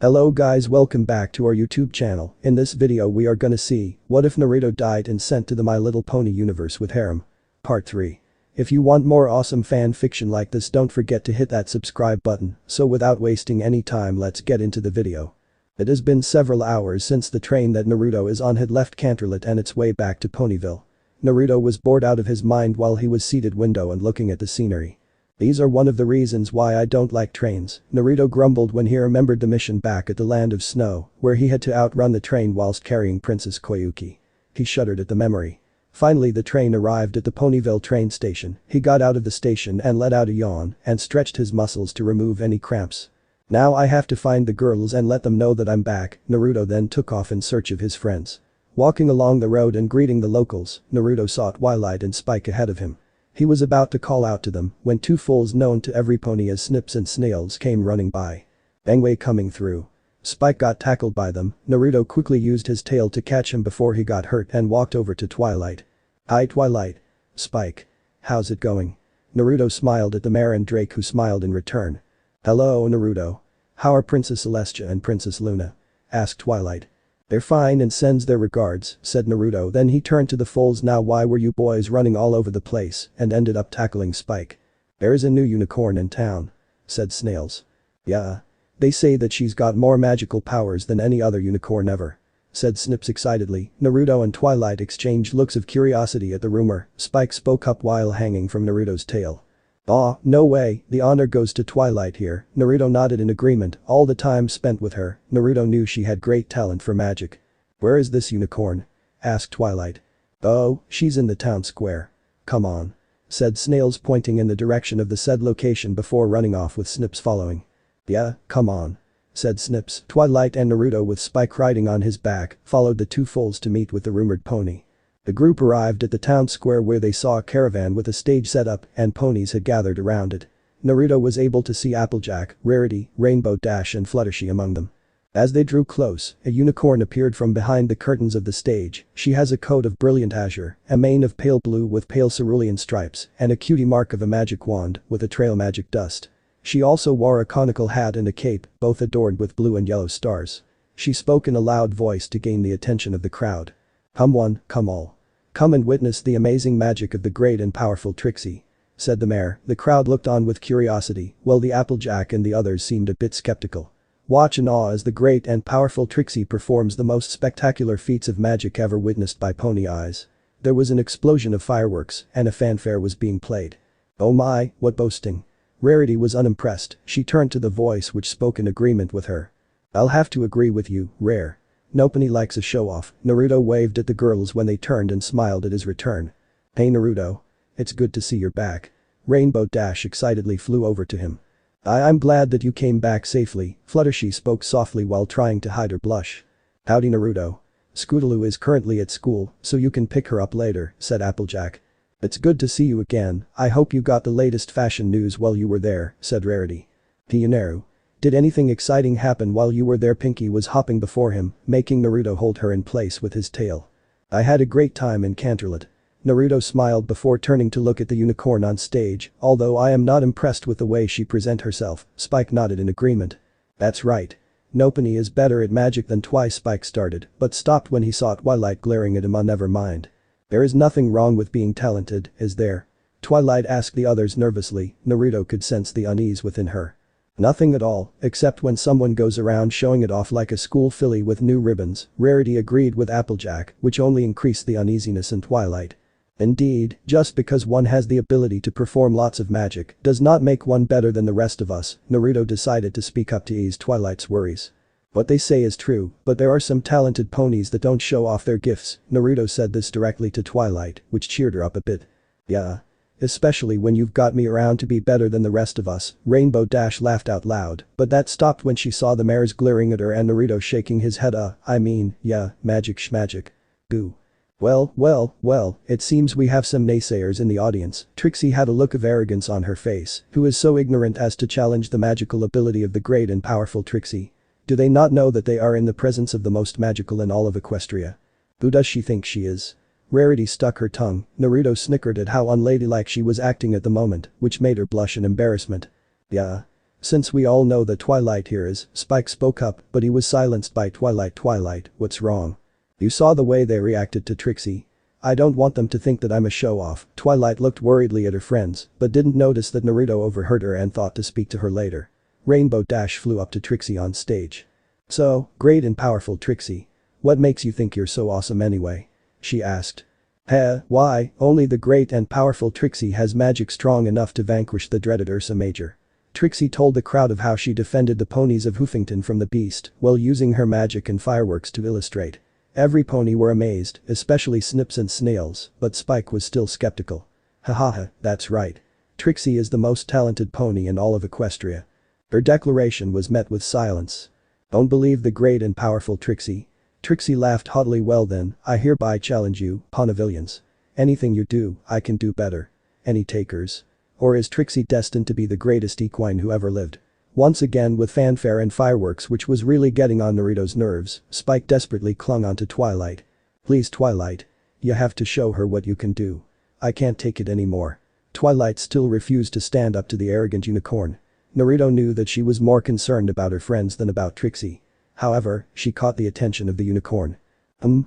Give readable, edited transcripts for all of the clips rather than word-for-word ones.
Hello guys, welcome back to our YouTube channel. In this video we are gonna see, what if Naruto died and sent to the My Little Pony universe with Harem? Part 3. If you want more awesome fan fiction like this, don't forget to hit that subscribe button. So without wasting any time, let's get into the video. It has been several hours since the train that Naruto is on had left Canterlot and its way back to Ponyville. Naruto was bored out of his mind while he was seated window and looking at the scenery. These are one of the reasons why I don't like trains, Naruto grumbled when he remembered the mission back at the Land of Snow, where he had to outrun the train whilst carrying Princess Koyuki. He shuddered at the memory. Finally the train arrived at the Ponyville train station. He got out of the station and let out a yawn and stretched his muscles to remove any cramps. Now I have to find the girls and let them know that I'm back. Naruto then took off in search of his friends. Walking along the road and greeting the locals, Naruto saw Twilight and Spike ahead of him. He was about to call out to them when two fools known to every pony as Snips and Snails came running by. Bangway coming through. Spike got tackled by them. Naruto quickly used his tail to catch him before he got hurt and walked over to Twilight. "Hi Twilight." "Spike. How's it going?" Naruto smiled at the mare and Drake, who smiled in return. "Hello Naruto. How are Princess Celestia and Princess Luna?" asked Twilight. "They're fine and sends their regards," said Naruto. Then he turned to the fools. "Now why were you boys running all over the place and ended up tackling Spike?" "There's a new unicorn in town," said Snails. "Yeah. They say that she's got more magical powers than any other unicorn ever," said Snips excitedly. Naruto and Twilight exchanged looks of curiosity at the rumor. Spike spoke up while hanging from Naruto's tail. "Aw, no way, the honor goes to Twilight here." Naruto nodded in agreement. All the time spent with her, Naruto knew she had great talent for magic. "Where is this unicorn?" asked Twilight. "Oh, she's in the town square. Come on," said Snails, pointing in the direction of the said location before running off with Snips following. "Yeah, come on," said Snips. Twilight and Naruto, with Spike riding on his back, followed the two fools to meet with the rumored pony. The group arrived at the town square where they saw a caravan with a stage set up and ponies had gathered around it. Naruto was able to see Applejack, Rarity, Rainbow Dash and Fluttershy among them. As they drew close, a unicorn appeared from behind the curtains of the stage. She has a coat of brilliant azure, a mane of pale blue with pale cerulean stripes, and a cutie mark of a magic wand with a trail magic dust. She also wore a conical hat and a cape, both adorned with blue and yellow stars. She spoke in a loud voice to gain the attention of the crowd. "Come one, come all. Come and witness the amazing magic of the great and powerful Trixie," said the mayor. The crowd looked on with curiosity, while the Applejack and the others seemed a bit skeptical. Watch in awe as the great and powerful Trixie performs the most spectacular feats of magic ever witnessed by pony eyes. There was an explosion of fireworks and a fanfare was being played. "Oh my, what boasting." Rarity was unimpressed. She turned to the voice which spoke in agreement with her. "I'll have to agree with you, Rare. Nobody likes a show-off." Naruto waved at the girls when they turned and smiled at his return. "Hey Naruto. It's good to see you're back." Rainbow Dash excitedly flew over to him. I'm glad that you came back safely." Fluttershy spoke softly while trying to hide her blush. "Howdy Naruto. Scootaloo is currently at school, so you can pick her up later," said Applejack. "It's good to see you again. I hope you got the latest fashion news while you were there," said Rarity. "Naru. Did anything exciting happen while you were there?" Pinky was hopping before him, making Naruto hold her in place with his tail. "I had a great time in Canterlot." Naruto smiled before turning to look at the unicorn on stage. "Although I am not impressed with the way she present herself." Spike nodded in agreement. "That's right. Nopony is better at magic than twice." Spike started, but stopped when he saw Twilight glaring at him. "Never mind. There is nothing wrong with being talented, is there?" Twilight asked the others nervously. Naruto could sense the unease within her. "Nothing at all, except when someone goes around showing it off like a school filly with new ribbons." Rarity agreed with Applejack, which only increased the uneasiness in Twilight. "Indeed, just because one has the ability to perform lots of magic does not make one better than the rest of us." Naruto decided to speak up to ease Twilight's worries. "What they say is true, but there are some talented ponies that don't show off their gifts." Naruto said this directly to Twilight, which cheered her up a bit. "Yeah. Especially when you've got me around to be better than the rest of us." Rainbow Dash laughed out loud, but that stopped when she saw the mares glaring at her and Naruto shaking his head. I mean, yeah, magic schmagic. Boo. Well, it seems we have some naysayers in the audience." Trixie had a look of arrogance on her face. Who is so ignorant as to challenge the magical ability of the great and powerful Trixie? Do they not know that they are in the presence of the most magical in all of Equestria? Who does she think she is? Rarity stuck her tongue. Naruto snickered at how unladylike she was acting at the moment, which made her blush in embarrassment. "Yeah. Since we all know that Twilight here is, Spike spoke up, but he was silenced by Twilight. Twilight, what's wrong? You saw the way they reacted to Trixie. I don't want them to think that I'm a show-off. Twilight looked worriedly at her friends, but didn't notice that Naruto overheard her and thought to speak to her later. Rainbow Dash flew up to Trixie on stage. So, great and powerful Trixie. What makes you think you're so awesome anyway? She asked. Why, only the great and powerful Trixie has magic strong enough to vanquish the dreaded Ursa Major. Trixie told the crowd of how she defended the ponies of Huffington from the beast while using her magic and fireworks to illustrate. Every pony were amazed, especially Snips and Snails, but Spike was still skeptical. Hahaha, that's right. Trixie is the most talented pony in all of Equestria. Her declaration was met with silence. Don't believe the great and powerful Trixie? Trixie laughed haughtily. Well then, I hereby challenge you, Ponyvillians. Anything you do, I can do better. Any takers? Or is Trixie destined to be the greatest equine who ever lived? Once again with fanfare and fireworks which was really getting on Naruto's nerves, Spike desperately clung onto Twilight. Please Twilight. You have to show her what you can do. I can't take it anymore. Twilight still refused to stand up to the arrogant unicorn. Naruto knew that she was more concerned about her friends than about Trixie. However, she caught the attention of the unicorn.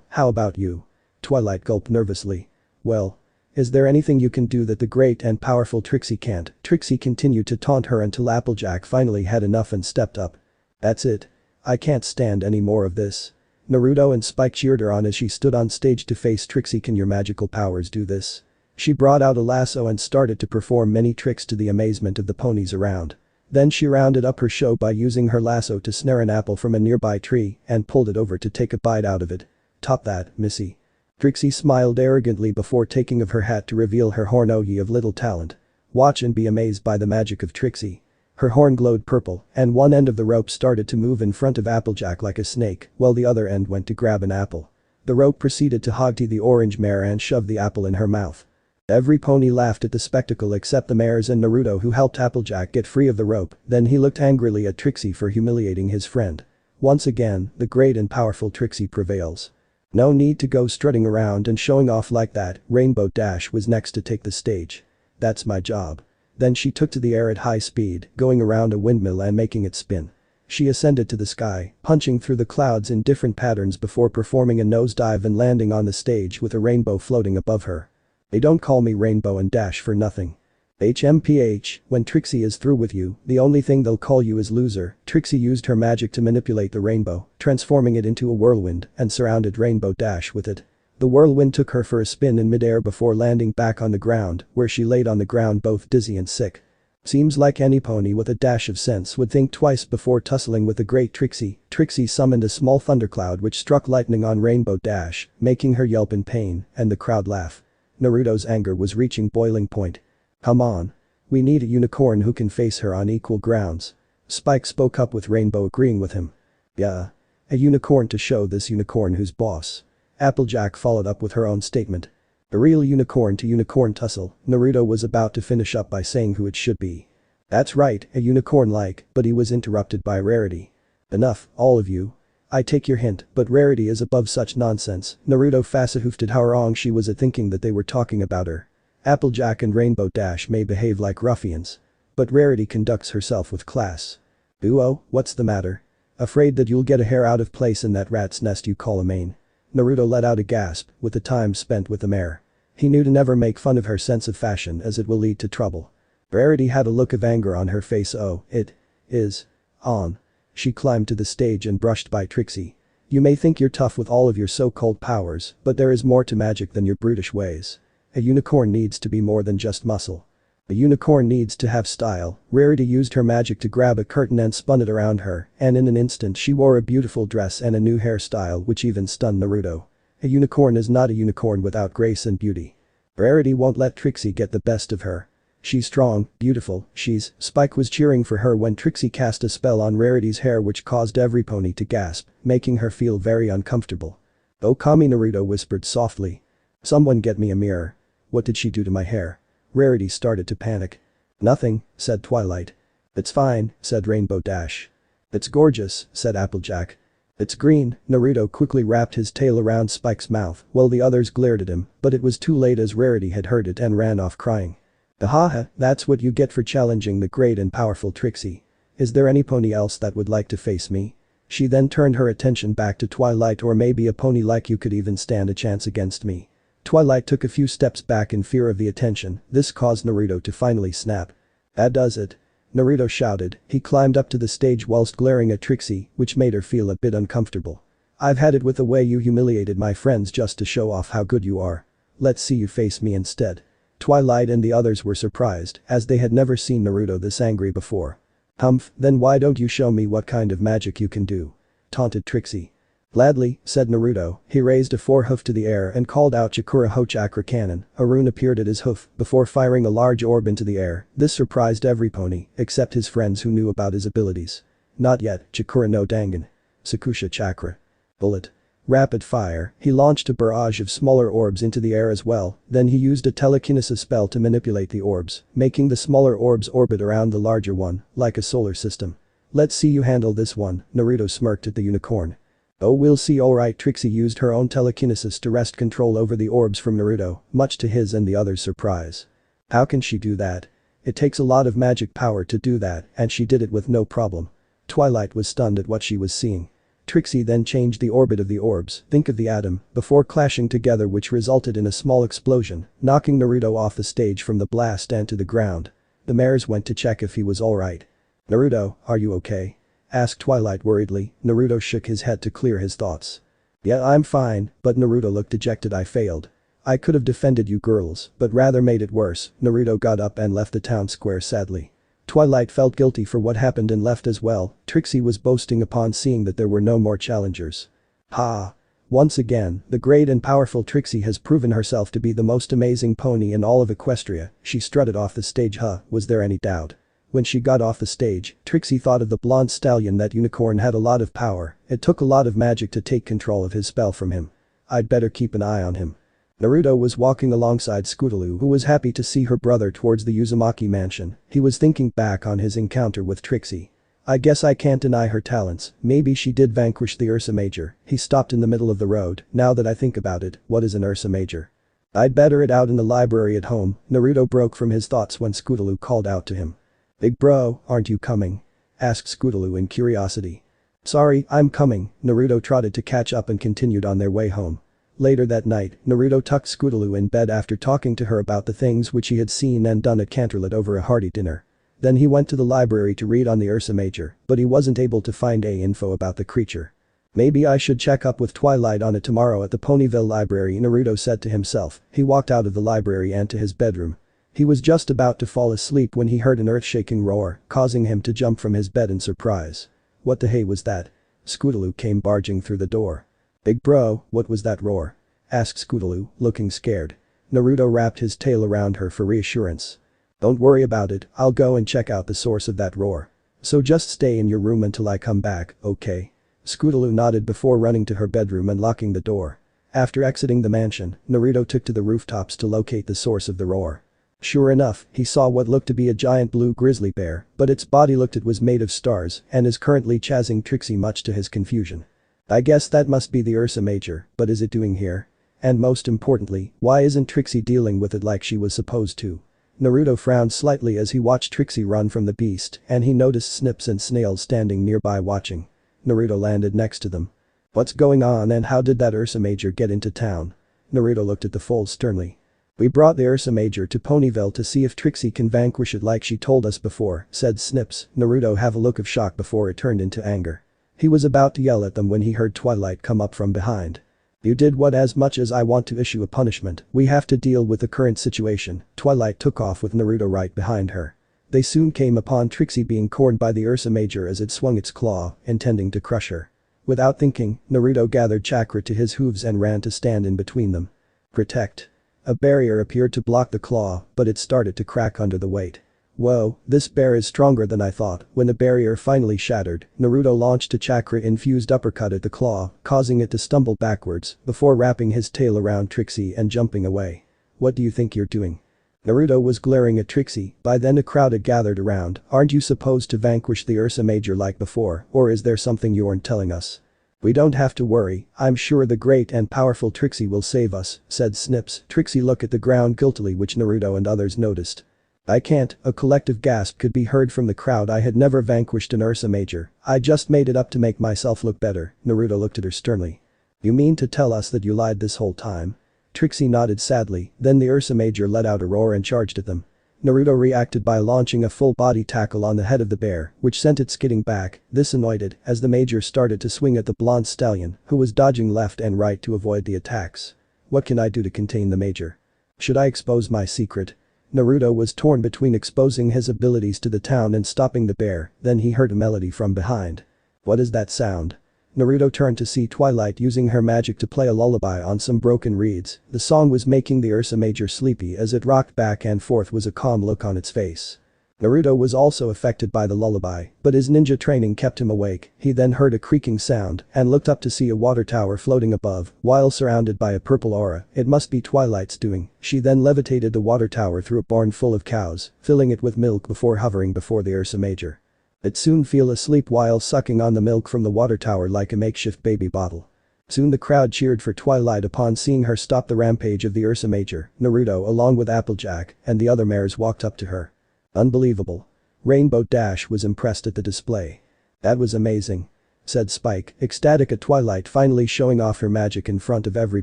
How about you? Twilight gulped nervously. Well. Is there anything you can do that the great and powerful Trixie can't? Trixie continued to taunt her until Applejack finally had enough and stepped up. That's it. I can't stand any more of this. Naruto and Spike cheered her on as she stood on stage to face Trixie. Can your magical powers do this? She brought out a lasso and started to perform many tricks to the amazement of the ponies around. Then she rounded up her show by using her lasso to snare an apple from a nearby tree and pulled it over to take a bite out of it. Top that, Missy. Trixie smiled arrogantly before taking off her hat to reveal her horn. Oh ye of little talent. Watch and be amazed by the magic of Trixie. Her horn glowed purple and one end of the rope started to move in front of Applejack like a snake while the other end went to grab an apple. The rope proceeded to hogtie the orange mare and shove the apple in her mouth. Every pony laughed at the spectacle except the mares and Naruto who helped Applejack get free of the rope. Then he looked angrily at Trixie for humiliating his friend. Once again, the great and powerful Trixie prevails. No need to go strutting around and showing off like that. Rainbow Dash was next to take the stage. That's my job. Then she took to the air at high speed, going around a windmill and making it spin. She ascended to the sky, punching through the clouds in different patterns before performing a nosedive and landing on the stage with a rainbow floating above her. They don't call me Rainbow and Dash for nothing. HMPH, when Trixie is through with you, the only thing they'll call you is loser. Trixie used her magic to manipulate the rainbow, transforming it into a whirlwind and surrounded Rainbow Dash with it. The whirlwind took her for a spin in midair before landing back on the ground, where she laid on the ground both dizzy and sick. Seems like any pony with a dash of sense would think twice before tussling with the great Trixie. Trixie summoned a small thundercloud which struck lightning on Rainbow Dash, making her yelp in pain and the crowd laugh. Naruto's anger was reaching boiling point. Come on. We need a unicorn who can face her on equal grounds. Spike spoke up with Rainbow agreeing with him. Yeah. A unicorn to show this unicorn who's boss. Applejack followed up with her own statement. A real unicorn to unicorn tussle. Naruto was about to finish up by saying who it should be. That's right, a unicorn like, but he was interrupted by Rarity. Enough, all of you. I take your hint, but Rarity is above such nonsense. Naruto fasahoofed how wrong she was at thinking that they were talking about her. Applejack and Rainbow Dash may behave like ruffians. But Rarity conducts herself with class. Uo, what's the matter? Afraid that you'll get a hair out of place in that rat's nest you call a mane? Naruto let out a gasp with the time spent with the mare. He knew to never make fun of her sense of fashion as it will lead to trouble. Rarity had a look of anger on her face. Oh, it is on. She climbed to the stage and brushed by Trixie. You may think you're tough with all of your so-called powers, but there is more to magic than your brutish ways. A unicorn needs to be more than just muscle. A unicorn needs to have style. Rarity used her magic to grab a curtain and spun it around her, and in an instant she wore a beautiful dress and a new hairstyle which even stunned Naruto. A unicorn is not a unicorn without grace and beauty. Rarity won't let Trixie get the best of her. She's strong, beautiful, Spike was cheering for her when Trixie cast a spell on Rarity's hair which caused every pony to gasp, making her feel very uncomfortable. Okami, Naruto whispered softly. Someone get me a mirror. What did she do to my hair? Rarity started to panic. Nothing, said Twilight. It's fine, said Rainbow Dash. It's gorgeous, said Applejack. It's green. Naruto quickly wrapped his tail around Spike's mouth while the others glared at him, but it was too late as Rarity had heard it and ran off crying. Ahaha, that's what you get for challenging the great and powerful Trixie. Is there any pony else that would like to face me? She then turned her attention back to Twilight, or maybe a pony like you could even stand a chance against me. Twilight took a few steps back in fear of the attention. This caused Naruto to finally snap. That does it. Naruto shouted. He climbed up to the stage whilst glaring at Trixie, which made her feel a bit uncomfortable. I've had it with the way you humiliated my friends just to show off how good you are. Let's see you face me instead. Twilight and the others were surprised, as they had never seen Naruto this angry before. Humph, then why don't you show me what kind of magic you can do? Taunted Trixie. Gladly, said Naruto. He raised a forehoof to the air and called out Chakura Ho Chakra Cannon. A rune appeared at his hoof before firing a large orb into the air. This surprised every pony, except his friends who knew about his abilities. Not yet, Chakura no Dangan. Sakusha Chakra. Bullet. Rapid fire, he launched a barrage of smaller orbs into the air as well, then he used a telekinesis spell to manipulate the orbs, making the smaller orbs orbit around the larger one, like a solar system. Let's see you handle this one, Naruto smirked at the unicorn. Oh, we'll see. Alright, Trixie used her own telekinesis to wrest control over the orbs from Naruto, much to his and the others' surprise. How can she do that? It takes a lot of magic power to do that, and she did it with no problem. Twilight was stunned at what she was seeing. Trixie then changed the orbit of the orbs, think of the atom, before clashing together, which resulted in a small explosion, knocking Naruto off the stage from the blast and to the ground. The mares went to check if he was alright. Naruto, are you okay? Asked Twilight worriedly. Naruto shook his head to clear his thoughts. Yeah, I'm fine, but Naruto looked dejected. I failed. I could have defended you girls, but rather made it worse. Naruto got up and left the town square sadly. Twilight felt guilty for what happened and left as well. Trixie was boasting upon seeing that there were no more challengers. Ha! Once again, the great and powerful Trixie has proven herself to be the most amazing pony in all of Equestria. She strutted off the stage. Was there any doubt? When she got off the stage, Trixie thought of the blonde stallion. That unicorn had a lot of power. It took a lot of magic to take control of his spell from him. I'd better keep an eye on him. Naruto was walking alongside Scootaloo, who was happy to see her brother towards the Uzumaki mansion. He was thinking back on his encounter with Trixie. I guess I can't deny her talents. Maybe she did vanquish the Ursa Major. He stopped in the middle of the road. Now that I think about it, what is an Ursa Major? I'd better it out in the library at home. Naruto broke from his thoughts when Scootaloo called out to him. Big bro, aren't you coming? Asked Scootaloo in curiosity. Sorry, I'm coming. Naruto trotted to catch up and continued on their way home. Later that night, Naruto tucked Scootaloo in bed after talking to her about the things which he had seen and done at Canterlot over a hearty dinner. Then he went to the library to read on the Ursa Major, but he wasn't able to find any info about the creature. Maybe I should check up with Twilight on it tomorrow at the Ponyville library, Naruto said to himself. He walked out of the library and to his bedroom. He was just about to fall asleep when he heard an earth-shaking roar, causing him to jump from his bed in surprise. What the hey was that? Scootaloo came barging through the door. Big bro, what was that roar? Asked Scootaloo, looking scared. Naruto wrapped his tail around her for reassurance. Don't worry about it, I'll go and check out the source of that roar. So just stay in your room until I come back, okay? Scootaloo nodded before running to her bedroom and locking the door. After exiting the mansion, Naruto took to the rooftops to locate the source of the roar. Sure enough, he saw what looked to be a giant blue grizzly bear, but its body looked it was made of stars and is currently chasing Trixie, much to his confusion. I guess that must be the Ursa Major, but is it doing here? And most importantly, why isn't Trixie dealing with it like she was supposed to? Naruto frowned slightly as he watched Trixie run from the beast, and he noticed Snips and Snails standing nearby watching. Naruto landed next to them. What's going on and how did that Ursa Major get into town? Naruto looked at the foal sternly. We brought the Ursa Major to Ponyville to see if Trixie can vanquish it like she told us before, said Snips. Naruto have a look of shock before it turned into anger. He was about to yell at them when he heard Twilight come up from behind. You did what? As much as I want to issue a punishment, we have to deal with the current situation. Twilight took off with Naruto right behind her. They soon came upon Trixie being cornered by the Ursa Major as it swung its claw, intending to crush her. Without thinking, Naruto gathered chakra to his hooves and ran to stand in between them. Protect. A barrier appeared to block the claw, but it started to crack under the weight. Whoa, this bear is stronger than I thought. When the barrier finally shattered, Naruto launched a chakra-infused uppercut at the claw, causing it to stumble backwards before wrapping his tail around Trixie and jumping away. What do you think you're doing? Naruto was glaring at Trixie. By then a crowd had gathered around. Aren't you supposed to vanquish the Ursa Major like before, or is there something you aren't telling us? We don't have to worry, I'm sure the great and powerful Trixie will save us, said Snips. Trixie looked at the ground guiltily, which Naruto and others noticed. I can't, a collective gasp could be heard from the crowd. I had never vanquished an Ursa Major, I just made it up to make myself look better. Naruto looked at her sternly. You mean to tell us that you lied this whole time? Trixie nodded sadly, then the Ursa Major let out a roar and charged at them. Naruto reacted by launching a full-body tackle on the head of the bear, which sent it skidding back. This annoyed it, as the major started to swing at the blonde stallion, who was dodging left and right to avoid the attacks. What can I do to contain the major? Should I expose my secret? Naruto was torn between exposing his abilities to the town and stopping the bear, then he heard a melody from behind. What is that sound? Naruto turned to see Twilight using her magic to play a lullaby on some broken reeds. The song was making the Ursa Major sleepy as it rocked back and forth with a calm look on its face. Naruto was also affected by the lullaby, but his ninja training kept him awake. He then heard a creaking sound and looked up to see a water tower floating above, while surrounded by a purple aura. It must be Twilight's doing. She then levitated the water tower through a barn full of cows, filling it with milk before hovering before the Ursa Major. It soon fell asleep while sucking on the milk from the water tower like a makeshift baby bottle. Soon the crowd cheered for Twilight upon seeing her stop the rampage of the Ursa Major. Naruto along with Applejack and the other mares walked up to her. Unbelievable. Rainbow Dash was impressed at the display. That was amazing, said Spike, ecstatic at Twilight finally showing off her magic in front of every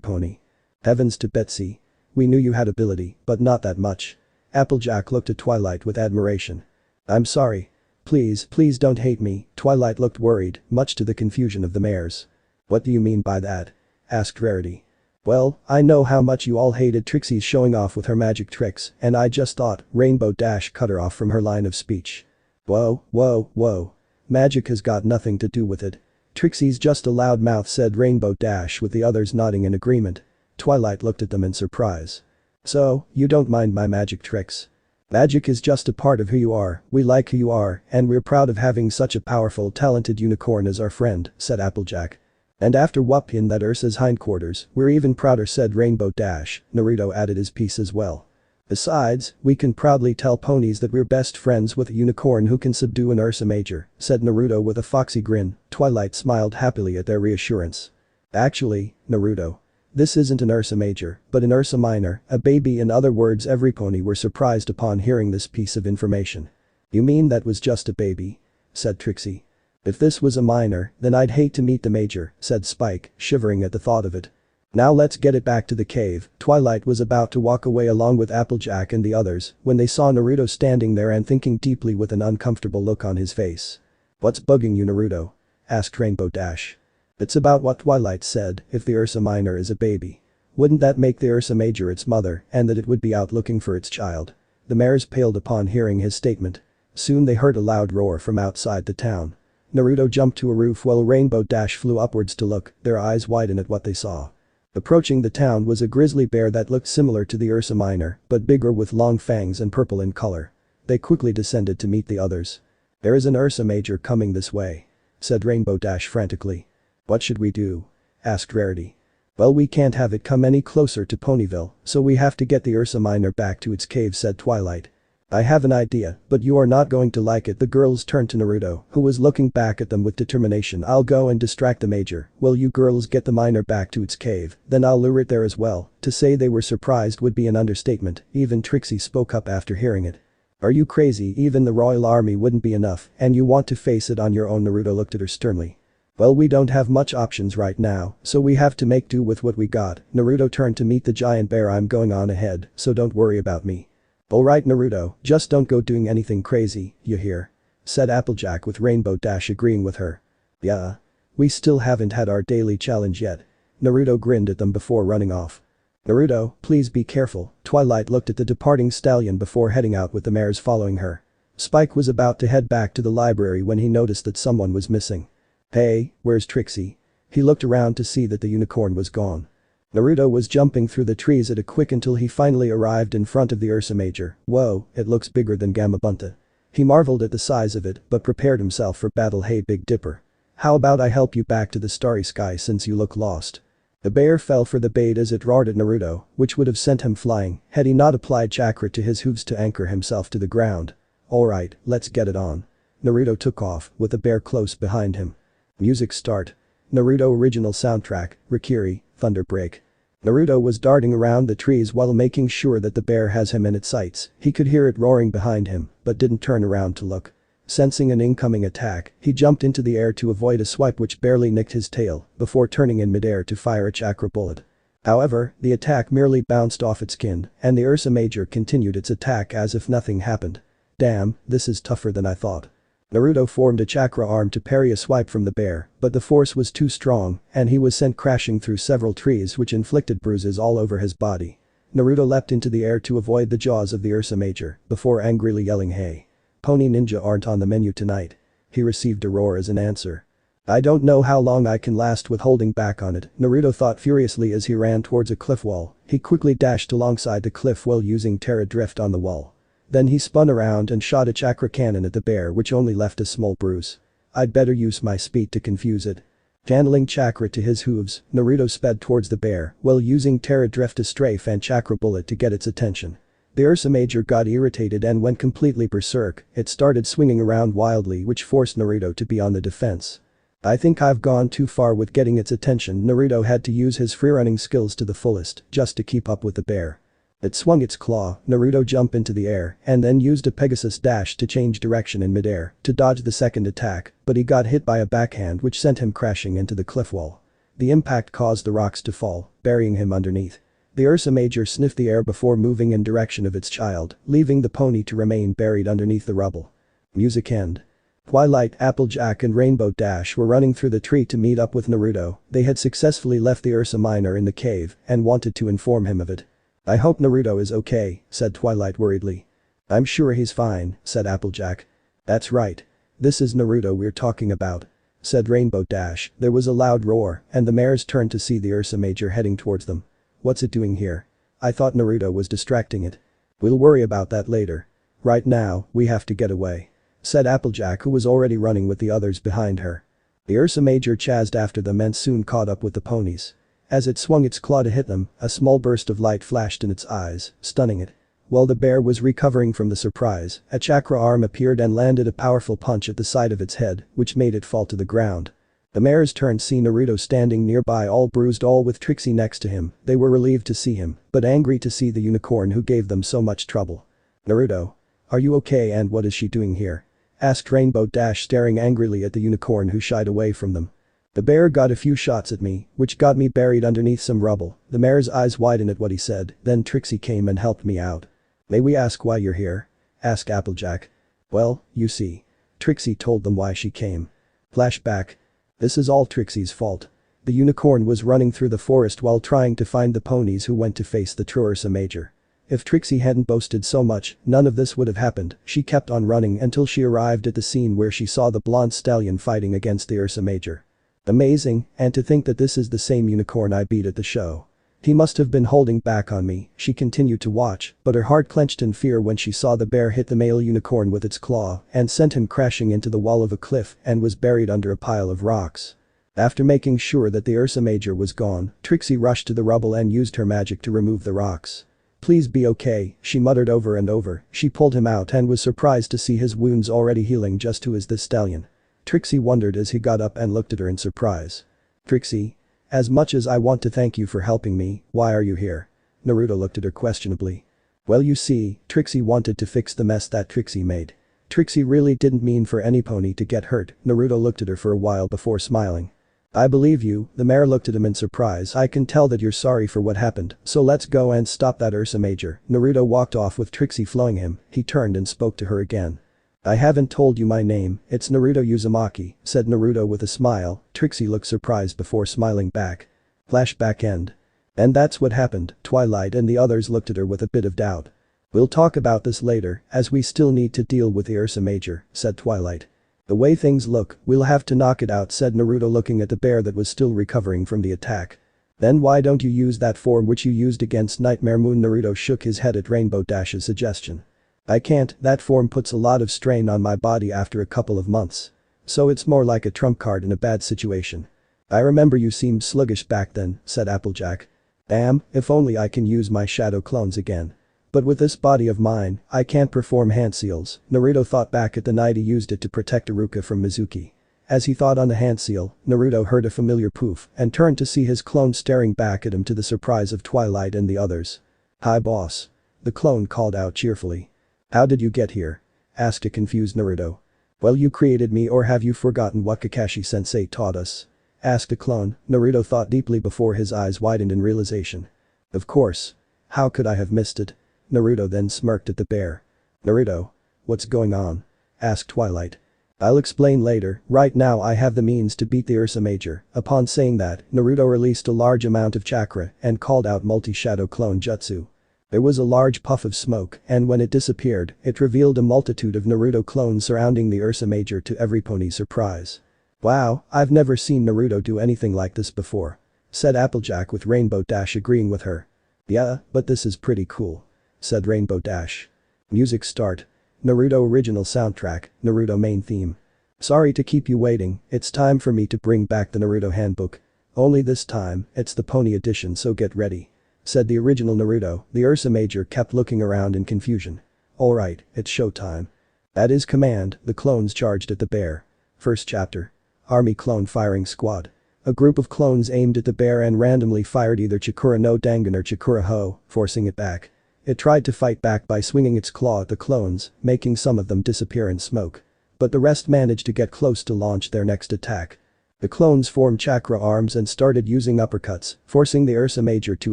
pony. Heavens to Betsy. We knew you had ability, but not that much. Applejack looked at Twilight with admiration. I'm sorry. Please don't hate me. Twilight looked worried, much to the confusion of the mares. What do you mean by that? Asked Rarity. Well, I know how much you all hated Trixie's showing off with her magic tricks, and I just thought. Rainbow Dash cut her off from her line of speech. Whoa. Magic has got nothing to do with it. Trixie's just a loudmouth, said Rainbow Dash with the others nodding in agreement. Twilight looked at them in surprise. So, you don't mind my magic tricks? Magic is just a part of who you are, we like who you are, and we're proud of having such a powerful, talented unicorn as our friend, said Applejack. And after whooping that Ursa's hindquarters, we're even prouder, said Rainbow Dash. Naruto added his piece as well. Besides, we can proudly tell ponies that we're best friends with a unicorn who can subdue an Ursa Major, said Naruto with a foxy grin. Twilight smiled happily at their reassurance. Actually, Naruto. This isn't an Ursa Major, but an Ursa Minor, a baby. In other words, every pony were surprised upon hearing this piece of information. You mean that was just a baby? Said Trixie. If this was a minor, then I'd hate to meet the major, said Spike, shivering at the thought of it. Now let's get it back to the cave. Twilight was about to walk away along with Applejack and the others when they saw Naruto standing there and thinking deeply with an uncomfortable look on his face. What's bugging you, Naruto? Asked Rainbow Dash. It's about what Twilight said. If the Ursa Minor is a baby, wouldn't that make the Ursa Major its mother and that it would be out looking for its child? The mares paled upon hearing his statement. Soon they heard a loud roar from outside the town. Naruto jumped to a roof while Rainbow Dash flew upwards to look, their eyes widened at what they saw. Approaching the town was a grizzly bear that looked similar to the Ursa Minor, but bigger with long fangs and purple in color. They quickly descended to meet the others. There is an Ursa Major coming this way, said Rainbow Dash frantically. What should we do? Asked Rarity. Well, we can't have it come any closer to Ponyville, so we have to get the Ursa Minor back to its cave, said Twilight. I have an idea, but you are not going to like it. The girls turned to Naruto, who was looking back at them with determination. I'll go and distract the major. Will you girls get the minor back to its cave? Then I'll lure it there as well. To say they were surprised would be an understatement. Even Trixie spoke up after hearing it. Are you crazy? Even the royal army wouldn't be enough, and you want to face it on your own? Naruto looked at her sternly. Well, we don't have much options right now, so we have to make do with what we got. Naruto turned to meet the giant bear. I'm going on ahead, so don't worry about me. Alright Naruto, just don't go doing anything crazy, you hear? Said Applejack with Rainbow Dash agreeing with her. Yeah. We still haven't had our daily challenge yet. Naruto grinned at them before running off. Naruto, please be careful. Twilight looked at the departing stallion before heading out with the mares following her. Spike was about to head back to the library when he noticed that someone was missing. Hey, where's Trixie? He looked around to see that the unicorn was gone. Naruto was jumping through the trees at a quick until he finally arrived in front of the Ursa Major. Whoa, it looks bigger than Gamabunta. He marveled at the size of it but prepared himself for battle. Hey Big Dipper. How about I help you back to the starry sky since you look lost? The bear fell for the bait as it roared at Naruto, which would have sent him flying had he not applied chakra to his hooves to anchor himself to the ground. Alright, let's get it on. Naruto took off with the bear close behind him. Music start. Naruto original soundtrack, Rikiri, Thunder Break. Naruto was darting around the trees while making sure that the bear has him in its sights. He could hear it roaring behind him, but didn't turn around to look. Sensing an incoming attack, he jumped into the air to avoid a swipe which barely nicked his tail, before turning in midair to fire a chakra bullet. However, the attack merely bounced off its skin, and the Ursa Major continued its attack as if nothing happened. Damn, this is tougher than I thought. Naruto formed a chakra arm to parry a swipe from the bear, but the force was too strong, and he was sent crashing through several trees which inflicted bruises all over his body. Naruto leapt into the air to avoid the jaws of the Ursa Major, before angrily yelling, "Hey! Pony Ninja aren't on the menu tonight." He received a roar as an answer. "I don't know how long I can last with holding back on it," Naruto thought furiously as he ran towards a cliff wall. He quickly dashed alongside the cliff while using Terra Drift on the wall. Then he spun around and shot a chakra cannon at the bear which only left a small bruise. "I'd better use my speed to confuse it." Channeling chakra to his hooves, Naruto sped towards the bear while using Terra Drift to strafe and chakra bullet to get its attention. The Ursa Major got irritated and went completely berserk. It started swinging around wildly which forced Naruto to be on the defense. "I think I've gone too far with getting its attention." Naruto had to use his freerunning skills to the fullest just to keep up with the bear. It swung its claw, Naruto jumped into the air and then used a Pegasus dash to change direction in midair to dodge the second attack, but he got hit by a backhand which sent him crashing into the cliff wall. The impact caused the rocks to fall, burying him underneath. The Ursa Major sniffed the air before moving in direction of its child, leaving the pony to remain buried underneath the rubble. Music end. Twilight, Applejack and Rainbow Dash were running through the tree to meet up with Naruto. They had successfully left the Ursa Minor in the cave and wanted to inform him of it. "I hope Naruto is okay," said Twilight worriedly. "I'm sure he's fine," said Applejack. "That's right. This is Naruto we're talking about," said Rainbow Dash. There was a loud roar, and the mares turned to see the Ursa Major heading towards them. "What's it doing here? I thought Naruto was distracting it." "We'll worry about that later. Right now, we have to get away," said Applejack, who was already running with the others behind her. The Ursa Major chased after them and soon caught up with the ponies. As it swung its claw to hit them, a small burst of light flashed in its eyes, stunning it. While the bear was recovering from the surprise, a chakra arm appeared and landed a powerful punch at the side of its head, which made it fall to the ground. The mares turned to see Naruto standing nearby, all bruised, all with Trixie next to him. They were relieved to see him, but angry to see the unicorn who gave them so much trouble. "Naruto? Are you okay, and what is she doing here?" asked Rainbow Dash, staring angrily at the unicorn who shied away from them. "The bear got a few shots at me, which got me buried underneath some rubble." The mare's eyes widened at what he said, "Then Trixie came and helped me out." "May we ask why you're here?" asked Applejack. "Well, you see. Trixie told them why she came." Flashback. This is all Trixie's fault. The unicorn was running through the forest while trying to find the ponies who went to face the true Ursa Major. If Trixie hadn't boasted so much, none of this would have happened. She kept on running until she arrived at the scene where she saw the blonde stallion fighting against the Ursa Major. "Amazing, and to think that this is the same unicorn I beat at the show. He must have been holding back on me." She continued to watch, but her heart clenched in fear when she saw the bear hit the male unicorn with its claw and sent him crashing into the wall of a cliff and was buried under a pile of rocks. After making sure that the Ursa Major was gone, Trixie rushed to the rubble and used her magic to remove the rocks. "Please be okay," she muttered over and over. She pulled him out and was surprised to see his wounds already healing. "Just who is this stallion?" Trixie wondered as he got up and looked at her in surprise. "Trixie? As much as I want to thank you for helping me, why are you here?" Naruto looked at her questionably. "Well, you see, Trixie wanted to fix the mess that Trixie made. Trixie really didn't mean for any pony to get hurt." Naruto looked at her for a while before smiling. "I believe you." The mare looked at him in surprise. "I can tell that you're sorry for what happened, so let's go and stop that Ursa Major." Naruto walked off with Trixie following him. He turned and spoke to her again. "I haven't told you my name, it's Naruto Uzumaki," said Naruto with a smile. Trixie looked surprised before smiling back. Flashback end. And that's what happened. Twilight and the others looked at her with a bit of doubt. "We'll talk about this later, as we still need to deal with the Ursa Major," said Twilight. "The way things look, we'll have to knock it out," said Naruto, looking at the bear that was still recovering from the attack. "Then why don't you use that form which you used against Nightmare Moon?" Naruto shook his head at Rainbow Dash's suggestion. "I can't, that form puts a lot of strain on my body after a couple of months. So it's more like a trump card in a bad situation." "I remember you seemed sluggish back then," said Applejack. "Damn, if only I can use my shadow clones again. But with this body of mine, I can't perform hand seals." Naruto thought back at the night he used it to protect Iruka from Mizuki. As he thought on the hand seal, Naruto heard a familiar poof and turned to see his clone staring back at him to the surprise of Twilight and the others. "Hi boss." The clone called out cheerfully. "How did you get here?" asked a confused Naruto. "Well, you created me, or have you forgotten what Kakashi-sensei taught us?" asked the clone. Naruto thought deeply before his eyes widened in realization. "Of course. How could I have missed it?" Naruto then smirked at the bear. "Naruto? What's going on?" asked Twilight. "I'll explain later, right now I have the means to beat the Ursa Major." Upon saying that, Naruto released a large amount of chakra and called out multi-shadow clone jutsu. There was a large puff of smoke, and when it disappeared, it revealed a multitude of Naruto clones surrounding the Ursa Major to every pony's surprise. "Wow, I've never seen Naruto do anything like this before," said Applejack with Rainbow Dash agreeing with her. "Yeah, but this is pretty cool," said Rainbow Dash. Music start. Naruto original soundtrack, Naruto main theme. "Sorry to keep you waiting, it's time for me to bring back the Naruto handbook. Only this time, it's the pony edition, so get ready," said the original Naruto. The Ursa Major kept looking around in confusion. "Alright, it's showtime." At his command, the clones charged at the bear. First chapter. Army Clone Firing Squad. A group of clones aimed at the bear and randomly fired either Chikura no Dangan or Chikura Ho, forcing it back. It tried to fight back by swinging its claw at the clones, making some of them disappear in smoke. But the rest managed to get close to launch their next attack. The clones formed chakra arms and started using uppercuts, forcing the Ursa Major to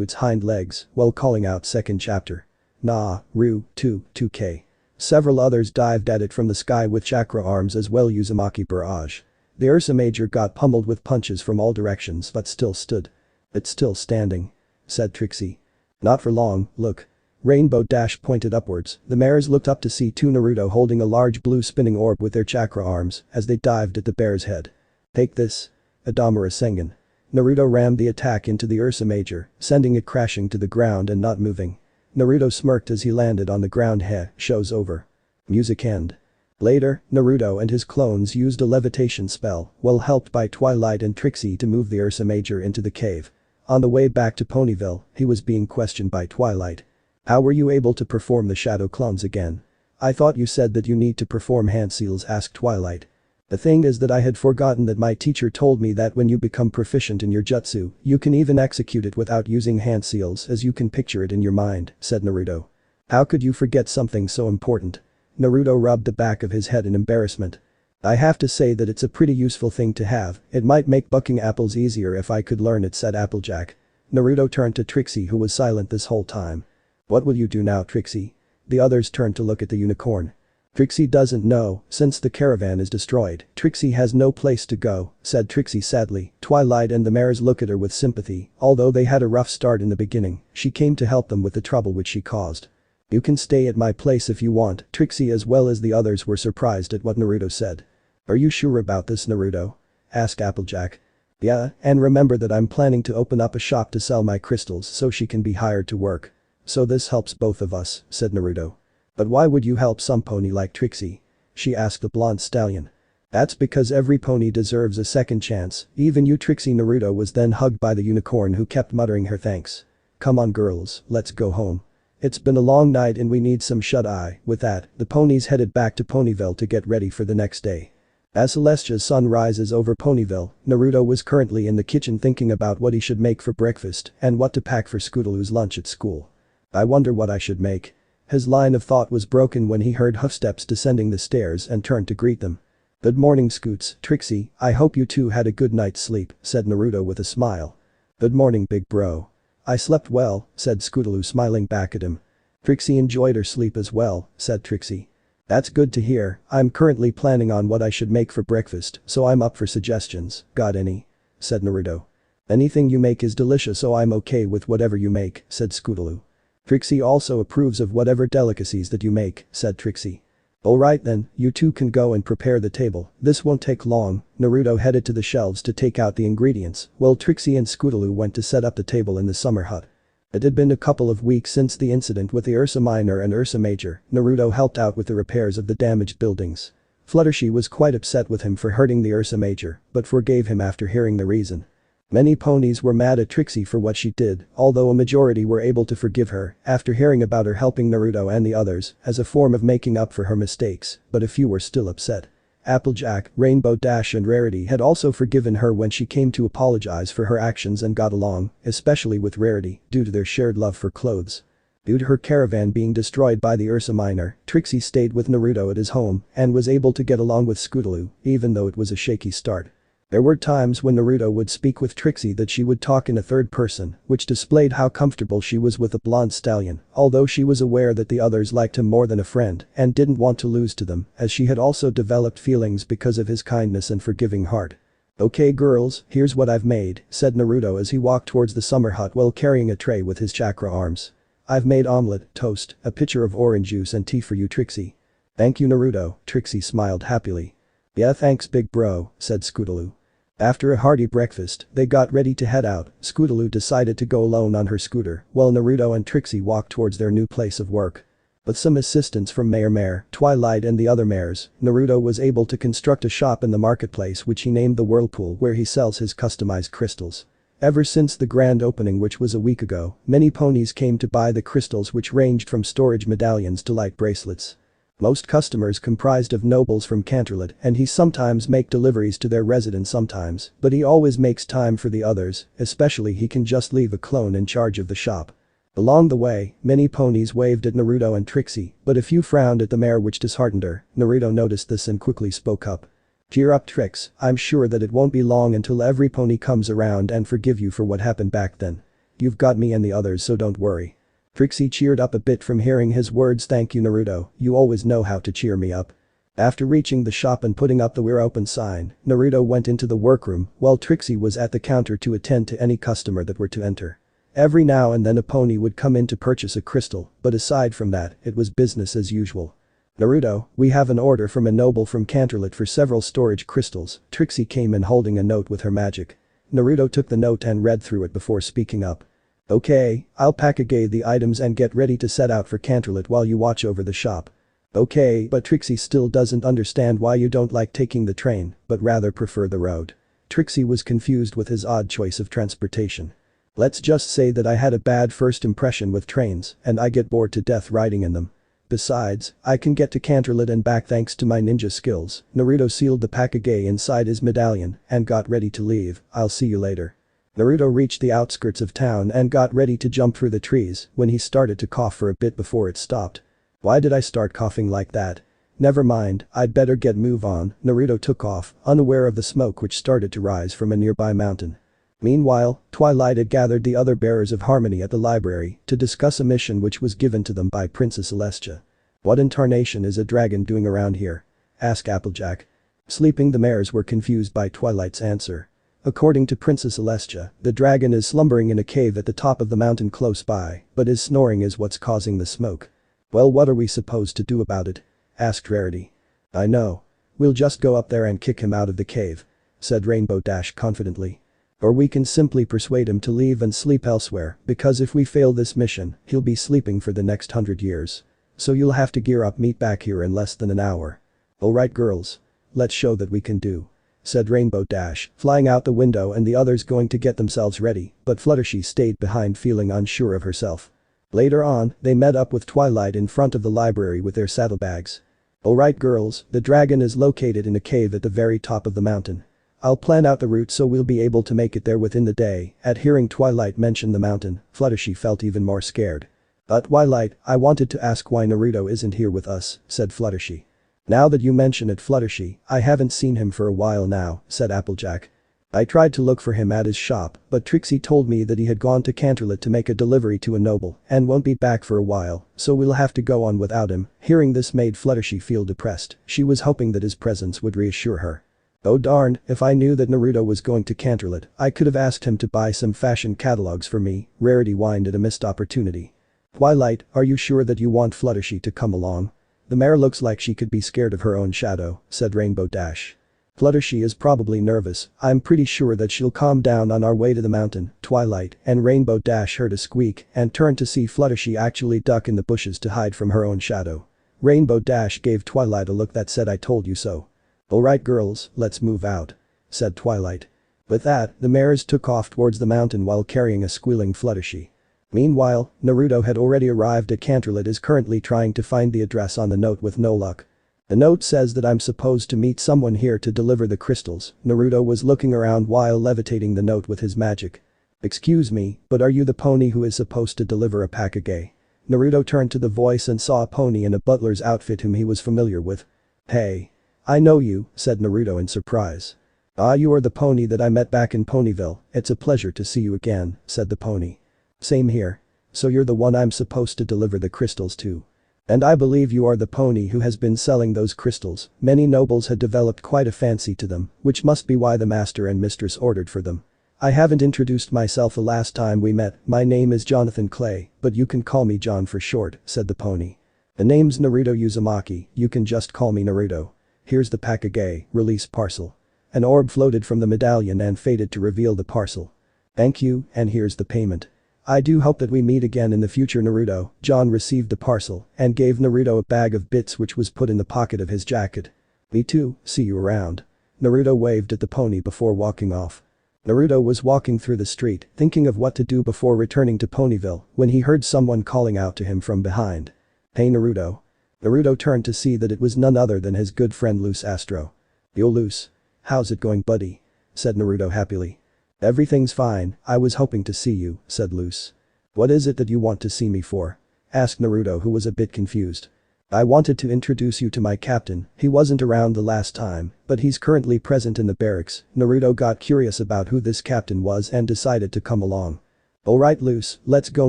its hind legs while calling out second chapter. Na, Ru, 2K. Several others dived at it from the sky with chakra arms as well Uzumaki barrage. The Ursa Major got pummeled with punches from all directions but still stood. "It's still standing," said Trixie. "Not for long, look." Rainbow Dash pointed upwards. The mares looked up to see two Naruto holding a large blue spinning orb with their chakra arms as they dived at the bear's head. "Take this." Adamura Sengen. Naruto rammed the attack into the Ursa Major, sending it crashing to the ground and not moving. Naruto smirked as he landed on the ground. Show's over. Music end. Later, Naruto and his clones used a levitation spell, well helped by Twilight and Trixie to move the Ursa Major into the cave. On the way back to Ponyville, he was being questioned by Twilight. "How were you able to perform the shadow clones again? I thought you said that you need to perform hand seals," asked Twilight. "The thing is that I had forgotten that my teacher told me that when you become proficient in your jutsu, you can even execute it without using hand seals as you can picture it in your mind," said Naruto. "How could you forget something so important?" Naruto rubbed the back of his head in embarrassment. "I have to say that it's a pretty useful thing to have, it might make bucking apples easier if I could learn it," said Applejack. Naruto turned to Trixie, who was silent this whole time. "What will you do now, Trixie?" The others turned to look at the unicorn. "Trixie doesn't know, since the caravan is destroyed. Trixie has no place to go," said Trixie sadly. Twilight and the mares look at her with sympathy. Although they had a rough start in the beginning, she came to help them with the trouble which she caused. "You can stay at my place if you want." Trixie as well as the others were surprised at what Naruto said. "Are you sure about this, Naruto?" asked Applejack. "Yeah, and remember that I'm planning to open up a shop to sell my crystals so she can be hired to work. So this helps both of us," said Naruto. "But why would you help some pony like Trixie?" she asked the blonde stallion. "That's because every pony deserves a second chance, even you, Trixie." Naruto was then hugged by the unicorn, who kept muttering her thanks. "Come on girls, let's go home. It's been a long night and we need some shut-eye." With that, the ponies headed back to Ponyville to get ready for the next day. As Celestia's sun rises over Ponyville, Naruto was currently in the kitchen thinking about what he should make for breakfast and what to pack for Scootaloo's lunch at school. "I wonder what I should make." His line of thought was broken when he heard hoofsteps descending the stairs and turned to greet them. "Good morning, Scoots." "Trixie, I hope you two had a good night's sleep," said Naruto with a smile. "Good morning, big bro. I slept well," said Scootaloo smiling back at him. "Trixie enjoyed her sleep as well," said Trixie. "That's good to hear. I'm currently planning on what I should make for breakfast, so I'm up for suggestions." "Got any?" said Naruto. "Anything you make is delicious, so I'm okay with whatever you make," said Scootaloo. "Trixie also approves of whatever delicacies that you make," said Trixie. "Alright then, you two can go and prepare the table, this won't take long." Naruto headed to the shelves to take out the ingredients, while Trixie and Scootaloo went to set up the table in the summer hut. It had been a couple of weeks since the incident with the Ursa Minor and Ursa Major. Naruto helped out with the repairs of the damaged buildings. Fluttershy was quite upset with him for hurting the Ursa Major, but forgave him after hearing the reason. Many ponies were mad at Trixie for what she did, although a majority were able to forgive her after hearing about her helping Naruto and the others as a form of making up for her mistakes, but a few were still upset. Applejack, Rainbow Dash and Rarity had also forgiven her when she came to apologize for her actions and got along, especially with Rarity, due to their shared love for clothes. Due to her caravan being destroyed by the Ursa Minor, Trixie stayed with Naruto at his home and was able to get along with Scootaloo, even though it was a shaky start. There were times when Naruto would speak with Trixie that she would talk in a third person, which displayed how comfortable she was with the blonde stallion, although she was aware that the others liked him more than a friend and didn't want to lose to them, as she had also developed feelings because of his kindness and forgiving heart. "Okay girls, here's what I've made," said Naruto as he walked towards the summer hut while carrying a tray with his chakra arms. "I've made omelette, toast, a pitcher of orange juice and tea for you Trixie." "Thank you Naruto," Trixie smiled happily. "Yeah thanks big bro," said Scootaloo. After a hearty breakfast, they got ready to head out. Scootaloo decided to go alone on her scooter, while Naruto and Trixie walked towards their new place of work. With some assistance from Mare, Twilight and the other mares, Naruto was able to construct a shop in the marketplace which he named the Whirlpool where he sells his customized crystals. Ever since the grand opening which was a week ago, many ponies came to buy the crystals which ranged from storage medallions to light bracelets. Most customers comprised of nobles from Canterlot and he sometimes make deliveries to their residence sometimes, but he always makes time for the others, especially he can just leave a clone in charge of the shop. Along the way, many ponies waved at Naruto and Trixie, but a few frowned at the mare which disheartened her. Naruto noticed this and quickly spoke up. "Cheer up Trix, I'm sure that it won't be long until every pony comes around and forgive you for what happened back then. You've got me and the others so don't worry." Trixie cheered up a bit from hearing his words. "Thank you Naruto, you always know how to cheer me up." After reaching the shop and putting up the "We're open" sign, Naruto went into the workroom while Trixie was at the counter to attend to any customer that were to enter. Every now and then a pony would come in to purchase a crystal, but aside from that, it was business as usual. "Naruto, we have an order from a noble from Canterlot for several storage crystals." Trixie came in holding a note with her magic. Naruto took the note and read through it before speaking up. "Okay, I'll package the items and get ready to set out for Canterlot while you watch over the shop." "Okay, but Trixie still doesn't understand why you don't like taking the train, but rather prefer the road." Trixie was confused with his odd choice of transportation. "Let's just say that I had a bad first impression with trains and I get bored to death riding in them. Besides, I can get to Canterlot and back thanks to my ninja skills." Naruto sealed the package inside his medallion and got ready to leave. "I'll see you later." Naruto reached the outskirts of town and got ready to jump through the trees when he started to cough for a bit before it stopped. "Why did I start coughing like that? Never mind, I'd better get move on." Naruto took off, unaware of the smoke which started to rise from a nearby mountain. Meanwhile, Twilight had gathered the other bearers of harmony at the library to discuss a mission which was given to them by Princess Celestia. "What in tarnation is a dragon doing around here?" asked Applejack. Sleeping the mares were confused by Twilight's answer. According to Princess Celestia, the dragon is slumbering in a cave at the top of the mountain close by, but his snoring is what's causing the smoke. "Well what are we supposed to do about it?" asked Rarity. "I know. We'll just go up there and kick him out of the cave," said Rainbow Dash confidently. "Or we can simply persuade him to leave and sleep elsewhere, because if we fail this mission, he'll be sleeping for the next 100 years. So you'll have to gear up, meet back here in less than an hour." "Alright girls. Let's show that we can do," said Rainbow Dash, flying out the window and the others going to get themselves ready, but Fluttershy stayed behind feeling unsure of herself. Later on, they met up with Twilight in front of the library with their saddlebags. "Alright girls, the dragon is located in a cave at the very top of the mountain. I'll plan out the route so we'll be able to make it there within the day." At hearing Twilight mention the mountain, Fluttershy felt even more scared. "Twilight, I wanted to ask why Naruto isn't here with us," said Fluttershy. "Now that you mention it Fluttershy, I haven't seen him for a while now," said Applejack. "I tried to look for him at his shop, but Trixie told me that he had gone to Canterlot to make a delivery to a noble and won't be back for a while, so we'll have to go on without him." Hearing this made Fluttershy feel depressed. She was hoping that his presence would reassure her. "Oh darn, if I knew that Naruto was going to Canterlot, I could have asked him to buy some fashion catalogs for me." Rarity whined at a missed opportunity. "Twilight, are you sure that you want Fluttershy to come along? The mare looks like she could be scared of her own shadow," said Rainbow Dash. "Fluttershy is probably nervous. I'm pretty sure that she'll calm down on our way to the mountain." Twilight and Rainbow Dash heard a squeak and turned to see Fluttershy actually duck in the bushes to hide from her own shadow. Rainbow Dash gave Twilight a look that said, "I told you so." "Alright girls, let's move out," said Twilight. With that, the mares took off towards the mountain while carrying a squealing Fluttershy. Meanwhile, Naruto had already arrived at Canterlot, is currently trying to find the address on the note with no luck. The note says that I'm supposed to meet someone here to deliver the crystals. Naruto was looking around while levitating the note with his magic. Excuse me, but are you the pony who is supposed to deliver a Pakage? Naruto turned to the voice and saw a pony in a butler's outfit whom he was familiar with. Hey. I know you, said Naruto in surprise. Ah, you are the pony that I met back in Ponyville. It's a pleasure to see you again, said the pony. Same here. So you're the one I'm supposed to deliver the crystals to. And I believe you are the pony who has been selling those crystals. Many nobles had developed quite a fancy to them, which must be why the master and mistress ordered for them. I haven't introduced myself the last time we met. My name is Jonathan Clay, but you can call me John for short, said the pony. The name's Naruto Uzumaki, you can just call me Naruto. Here's the Pakage, release parcel. An orb floated from the medallion and faded to reveal the parcel. Thank you, and here's the payment. I do hope that we meet again in the future, Naruto. John received the parcel and gave Naruto a bag of bits which was put in the pocket of his jacket. Me too, see you around. Naruto waved at the pony before walking off. Naruto was walking through the street, thinking of what to do before returning to Ponyville, when he heard someone calling out to him from behind. Hey Naruto. Naruto turned to see that it was none other than his good friend Luz Astro. Yo Luz. How's it going, buddy? Said Naruto happily. Everything's fine, I was hoping to see you, said Luz. What is it that you want to see me for? Asked Naruto, who was a bit confused. I wanted to introduce you to my captain. He wasn't around the last time, but he's currently present in the barracks. Naruto got curious about who this captain was and decided to come along. Alright Luz, let's go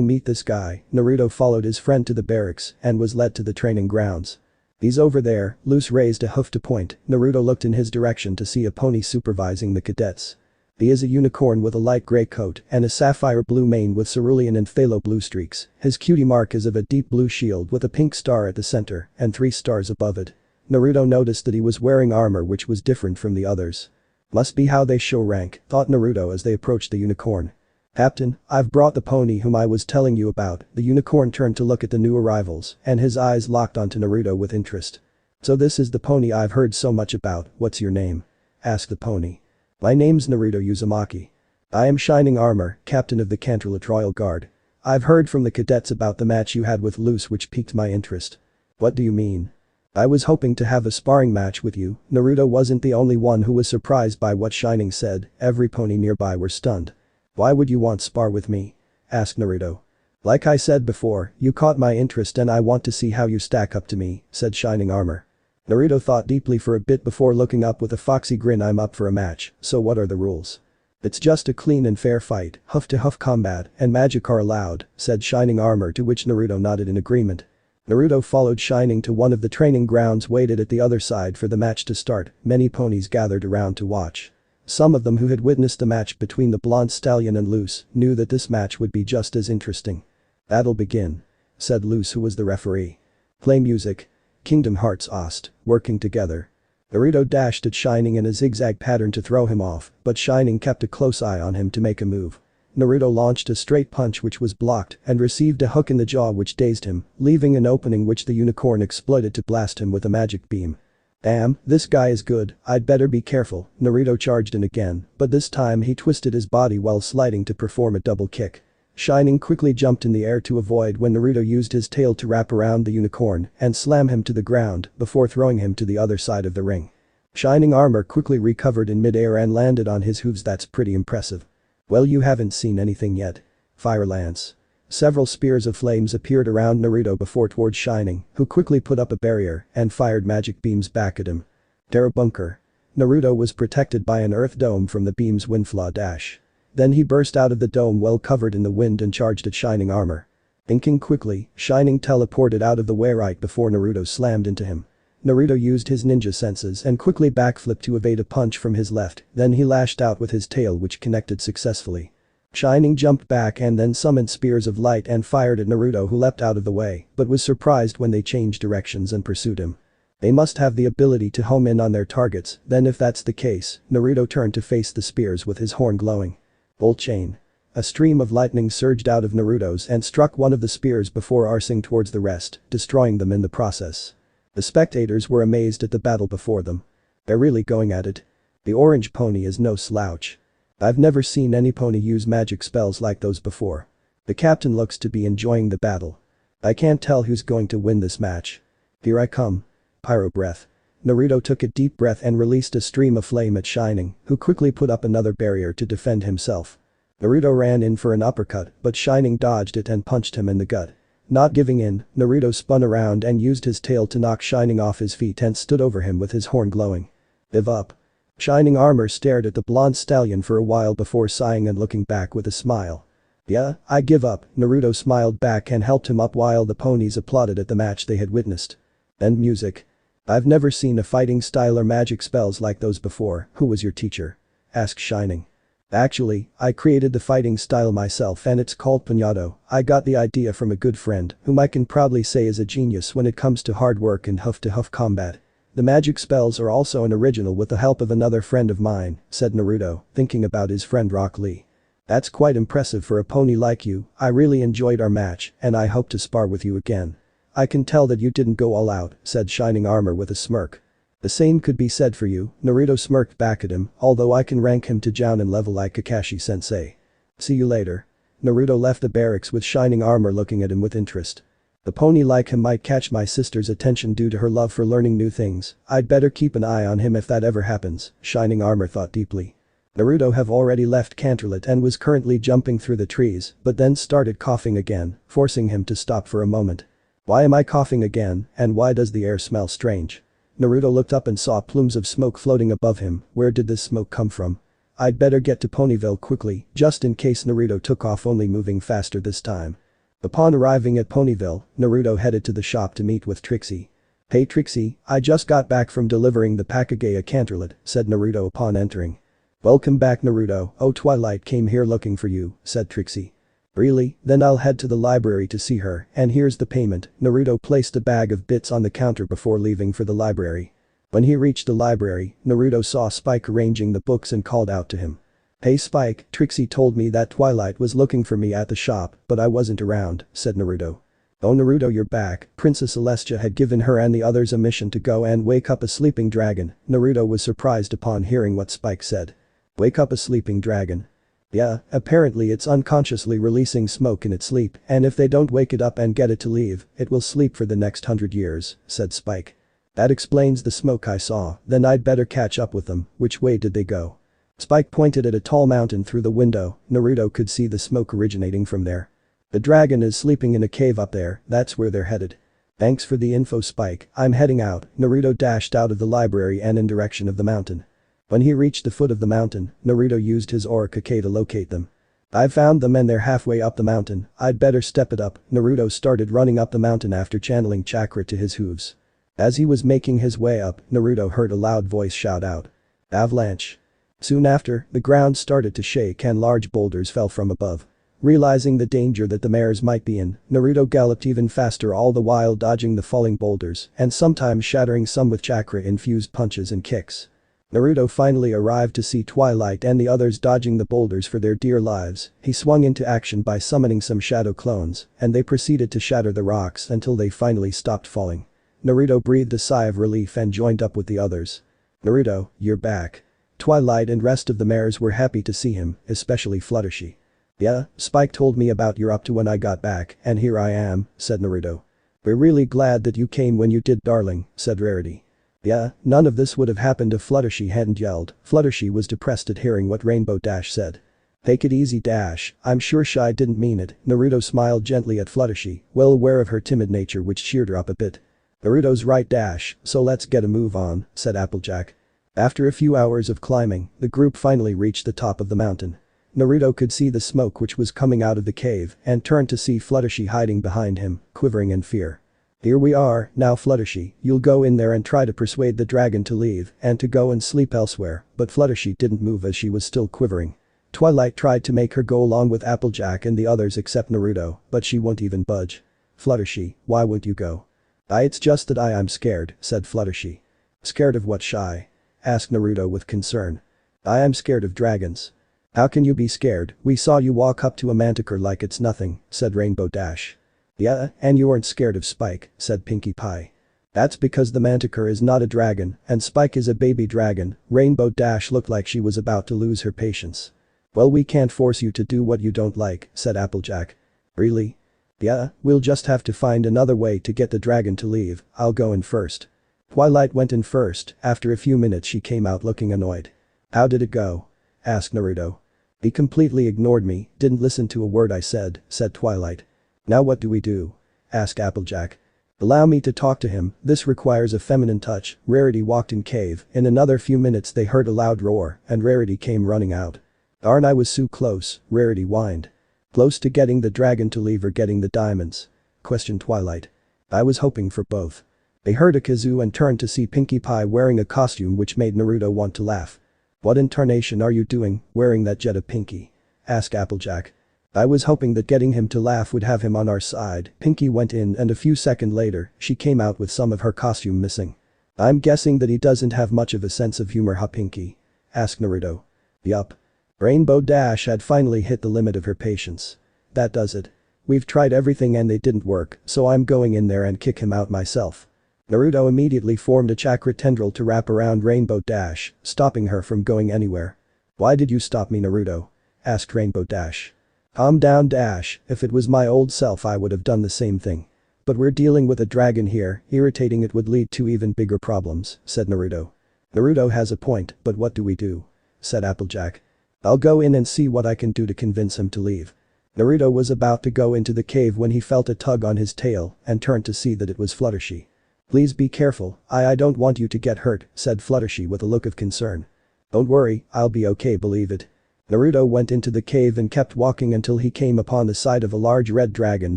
meet this guy. Naruto followed his friend to the barracks and was led to the training grounds. He's over there. Luz raised a hoof to point. Naruto looked in his direction to see a pony supervising the cadets. He is a unicorn with a light gray coat and a sapphire blue mane with cerulean and phthalo blue streaks. His cutie mark is of a deep blue shield with a pink star at the center and 3 stars above it. Naruto noticed that he was wearing armor which was different from the others. Must be how they show rank, thought Naruto as they approached the unicorn. Captain, I've brought the pony whom I was telling you about. The unicorn turned to look at the new arrivals and his eyes locked onto Naruto with interest. So this is the pony I've heard so much about. What's your name? Asked the pony. My name's Naruto Uzumaki. I am Shining Armor, captain of the Canterlot Royal Guard. I've heard from the cadets about the match you had with Luz which piqued my interest. What do you mean? I was hoping to have a sparring match with you. Naruto wasn't the only one who was surprised by what Shining said. Every pony nearby were stunned. Why would you want spar with me? Asked Naruto. Like I said before, you caught my interest and I want to see how you stack up to me, said Shining Armor. Naruto thought deeply for a bit before looking up with a foxy grin. I'm up for a match, so what are the rules? It's just a clean and fair fight, hoof-to-hoof combat, and magic are allowed, said Shining Armor, to which Naruto nodded in agreement. Naruto followed Shining to one of the training grounds, waited at the other side for the match to start. Many ponies gathered around to watch. Some of them who had witnessed the match between the blonde stallion and Luz knew that this match would be just as interesting. That'll begin, said Luz, who was the referee. Play music. Kingdom Hearts Ost, working together. Naruto dashed at Shining in a zigzag pattern to throw him off, but Shining kept a close eye on him to make a move. Naruto launched a straight punch which was blocked and received a hook in the jaw which dazed him, leaving an opening which the unicorn exploited to blast him with a magic beam. Damn, this guy is good, I'd better be careful. Naruto charged in again, but this time he twisted his body while sliding to perform a double kick. Shining quickly jumped in the air to avoid when Naruto used his tail to wrap around the unicorn and slam him to the ground before throwing him to the other side of the ring. Shining Armor quickly recovered in midair and landed on his hooves. That's pretty impressive. Well, you haven't seen anything yet. Fire Lance. Several spears of flames appeared around Naruto before towards Shining, who quickly put up a barrier and fired magic beams back at him. Terra Bunker. Naruto was protected by an earth dome from the beam's windflaw dash. Then he burst out of the dome well covered in the wind and charged at Shining Armor. Thinking quickly, Shining teleported out of the way right before Naruto slammed into him. Naruto used his ninja senses and quickly backflipped to evade a punch from his left, then he lashed out with his tail which connected successfully. Shining jumped back and then summoned spears of light and fired at Naruto, who leapt out of the way but was surprised when they changed directions and pursued him. They must have the ability to home in on their targets. Then if that's the case, Naruto turned to face the spears with his horn glowing. Bolt chain. A stream of lightning surged out of Naruto's and struck one of the spears before arcing towards the rest, destroying them in the process. The spectators were amazed at the battle before them. They're really going at it. The orange pony is no slouch. I've never seen any pony use magic spells like those before. The captain looks to be enjoying the battle. I can't tell who's going to win this match. Here I come. Pyro breath. Naruto took a deep breath and released a stream of flame at Shining, who quickly put up another barrier to defend himself. Naruto ran in for an uppercut, but Shining dodged it and punched him in the gut. Not giving in, Naruto spun around and used his tail to knock Shining off his feet and stood over him with his horn glowing. "Give up." Shining Armor stared at the blonde stallion for a while before sighing and looking back with a smile. "Yeah, I give up," Naruto smiled back and helped him up while the ponies applauded at the match they had witnessed. End music. "I've never seen a fighting style or magic spells like those before. Who was your teacher?" asked Shining. "Actually, I created the fighting style myself and it's called Puñado. I got the idea from a good friend, whom I can proudly say is a genius when it comes to hard work and hoof-to-hoof combat. The magic spells are also an original with the help of another friend of mine," said Naruto, thinking about his friend Rock Lee. "That's quite impressive for a pony like you. I really enjoyed our match and I hope to spar with you again." "I can tell that you didn't go all out," said Shining Armor with a smirk. "The same could be said for you," Naruto smirked back at him, "although I can rank him to Jounin level like Kakashi-sensei. See you later." Naruto left the barracks with Shining Armor looking at him with interest. "The pony like him might catch my sister's attention due to her love for learning new things. I'd better keep an eye on him if that ever happens," Shining Armor thought deeply. Naruto have already left Canterlot and was currently jumping through the trees, but then started coughing again, forcing him to stop for a moment. "Why am I coughing again, and why does the air smell strange?" Naruto looked up and saw plumes of smoke floating above him. Where did this smoke come from? "I'd better get to Ponyville quickly, just in case." Naruto took off, only moving faster this time. Upon arriving at Ponyville, Naruto headed to the shop to meet with Trixie. "Hey Trixie, I just got back from delivering the Pakage at Canterlot," said Naruto upon entering. "Welcome back Naruto, oh Twilight came here looking for you," said Trixie. "Really? Then I'll head to the library to see her, and here's the payment." Naruto placed a bag of bits on the counter before leaving for the library. When he reached the library, Naruto saw Spike arranging the books and called out to him. "Hey Spike, Trixie told me that Twilight was looking for me at the shop, but I wasn't around," said Naruto. "Oh Naruto, you're back." Princess Celestia had given her and the others a mission to go and wake up a sleeping dragon. Naruto was surprised upon hearing what Spike said. "Wake up a sleeping dragon?" "Yeah, apparently it's unconsciously releasing smoke in its sleep, and if they don't wake it up and get it to leave, it will sleep for the next 100 years, said Spike. "That explains the smoke I saw, then I'd better catch up with them. Which way did they go?" Spike pointed at a tall mountain through the window. Naruto could see the smoke originating from there. "The dragon is sleeping in a cave up there, that's where they're headed." "Thanks for the info Spike, I'm heading out." Naruto dashed out of the library and in direction of the mountain. When he reached the foot of the mountain, Naruto used his Orikake to locate them. "I've found them and they're halfway up the mountain, I'd better step it up." Naruto started running up the mountain after channeling chakra to his hooves. As he was making his way up, Naruto heard a loud voice shout out. "Avalanche." Soon after, the ground started to shake and large boulders fell from above. Realizing the danger that the mares might be in, Naruto galloped even faster, all the while dodging the falling boulders and sometimes shattering some with chakra-infused punches and kicks. Naruto finally arrived to see Twilight and the others dodging the boulders for their dear lives. He swung into action by summoning some shadow clones, and they proceeded to shatter the rocks until they finally stopped falling. Naruto breathed a sigh of relief and joined up with the others. "Naruto, you're back." Twilight and rest of the mares were happy to see him, especially Fluttershy. "Yeah, Spike told me about you're up to when I got back, and here I am," said Naruto. "We're really glad that you came when you did darling," said Rarity. "Yeah, none of this would have happened if Fluttershy hadn't yelled." Fluttershy was depressed at hearing what Rainbow Dash said. "Take it easy Dash, I'm sure Shy didn't mean it." Naruto smiled gently at Fluttershy, well aware of her timid nature which cheered her up a bit. "Naruto's right Dash, so let's get a move on," said Applejack. After a few hours of climbing, the group finally reached the top of the mountain. Naruto could see the smoke which was coming out of the cave and turned to see Fluttershy hiding behind him, quivering in fear. "Here we are, now Fluttershy, you'll go in there and try to persuade the dragon to leave and to go and sleep elsewhere." But Fluttershy didn't move as she was still quivering. Twilight tried to make her go along with Applejack and the others except Naruto, but she won't even budge. "Fluttershy, why won't you go?" It's just that I'm scared," said Fluttershy. "Scared of what Shy?" asked Naruto with concern. "I'm scared of dragons." "How can you be scared? We saw you walk up to a manticore like it's nothing," said Rainbow Dash. "Yeah, and you aren't scared of Spike," said Pinkie Pie. "That's because the manticore is not a dragon and Spike is a baby dragon." Rainbow Dash looked like she was about to lose her patience. "Well, we can't force you to do what you don't like," said Applejack. "Really?" "Yeah, we'll just have to find another way to get the dragon to leave. I'll go in first." Twilight went in first. After a few minutes she came out looking annoyed. "How did it go?" asked Naruto. "He completely ignored me, didn't listen to a word I said," said Twilight. "Now what do we do?" asked Applejack. "Allow me to talk to him, this requires a feminine touch." Rarity walked in cave. In another few minutes they heard a loud roar and Rarity came running out. "Darn, I was so close," Rarity whined. "Close to getting the dragon to leave or getting the diamonds?" questioned Twilight. "I was hoping for both." They heard a kazoo and turned to see Pinkie Pie wearing a costume which made Naruto want to laugh. "What in tarnation are you doing, wearing that jet of Pinkie?" asked Applejack. "I was hoping that getting him to laugh would have him on our side." Pinkie went in and a few seconds later, she came out with some of her costume missing. "I'm guessing that he doesn't have much of a sense of humor, huh Pinkie?" asked Naruto. "Yup." Rainbow Dash had finally hit the limit of her patience. "That does it. We've tried everything and they didn't work, so I'm going in there and kick him out myself." Naruto immediately formed a chakra tendril to wrap around Rainbow Dash, stopping her from going anywhere. "Why did you stop me, Naruto?" asked Rainbow Dash. "Calm down Dash, if it was my old self I would have done the same thing. But we're dealing with a dragon here, irritating it would lead to even bigger problems," said Naruto. "Naruto has a point, but what do we do?" said Applejack. "I'll go in and see what I can do to convince him to leave." Naruto was about to go into the cave when he felt a tug on his tail and turned to see that it was Fluttershy. "Please be careful, I don't want you to get hurt," said Fluttershy with a look of concern. "Don't worry, I'll be okay, believe it." Naruto went into the cave and kept walking until he came upon the side of a large red dragon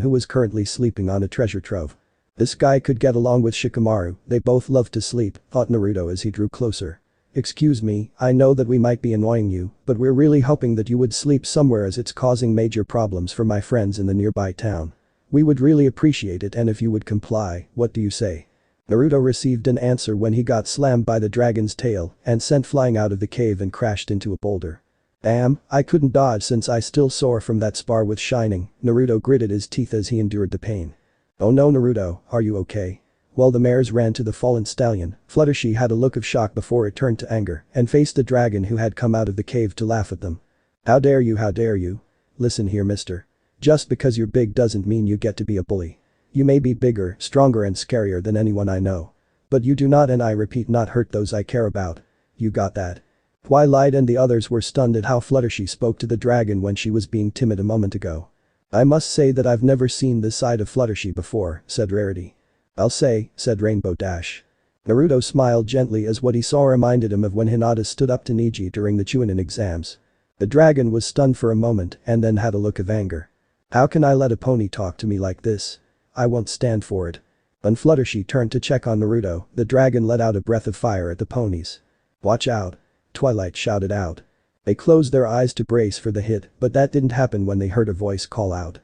who was currently sleeping on a treasure trove. This guy could get along with Shikamaru, they both loved to sleep, thought Naruto as he drew closer. "Excuse me, I know that we might be annoying you, but we're really hoping that you would sleep somewhere as it's causing major problems for my friends in the nearby town. We would really appreciate it and if you would comply, what do you say?" Naruto received an answer when he got slammed by the dragon's tail and sent flying out of the cave and crashed into a boulder. "Damn, I couldn't dodge since I still sore from that spar with Shining." Naruto gritted his teeth as he endured the pain. "Oh no Naruto, are you okay?" While the mares ran to the fallen stallion, Fluttershy had a look of shock before it turned to anger and faced the dragon who had come out of the cave to laugh at them. How dare you, how dare you? Listen here mister. Just because you're big doesn't mean you get to be a bully. You may be bigger, stronger and scarier than anyone I know. But you do not, and I repeat, not hurt those I care about. You got that?" Twilight and the others were stunned at how Fluttershy spoke to the dragon when she was being timid a moment ago. "I must say that I've never seen this side of Fluttershy before," said Rarity. "I'll say," said Rainbow Dash. Naruto smiled gently as what he saw reminded him of when Hinata stood up to Neji during the Chunin exams. The dragon was stunned for a moment and then had a look of anger. "How can I let a pony talk to me like this? I won't stand for it." When Fluttershy turned to check on Naruto, the dragon let out a breath of fire at the ponies. "Watch out!" Twilight shouted out. They closed their eyes to brace for the hit, but that didn't happen when they heard a voice call out.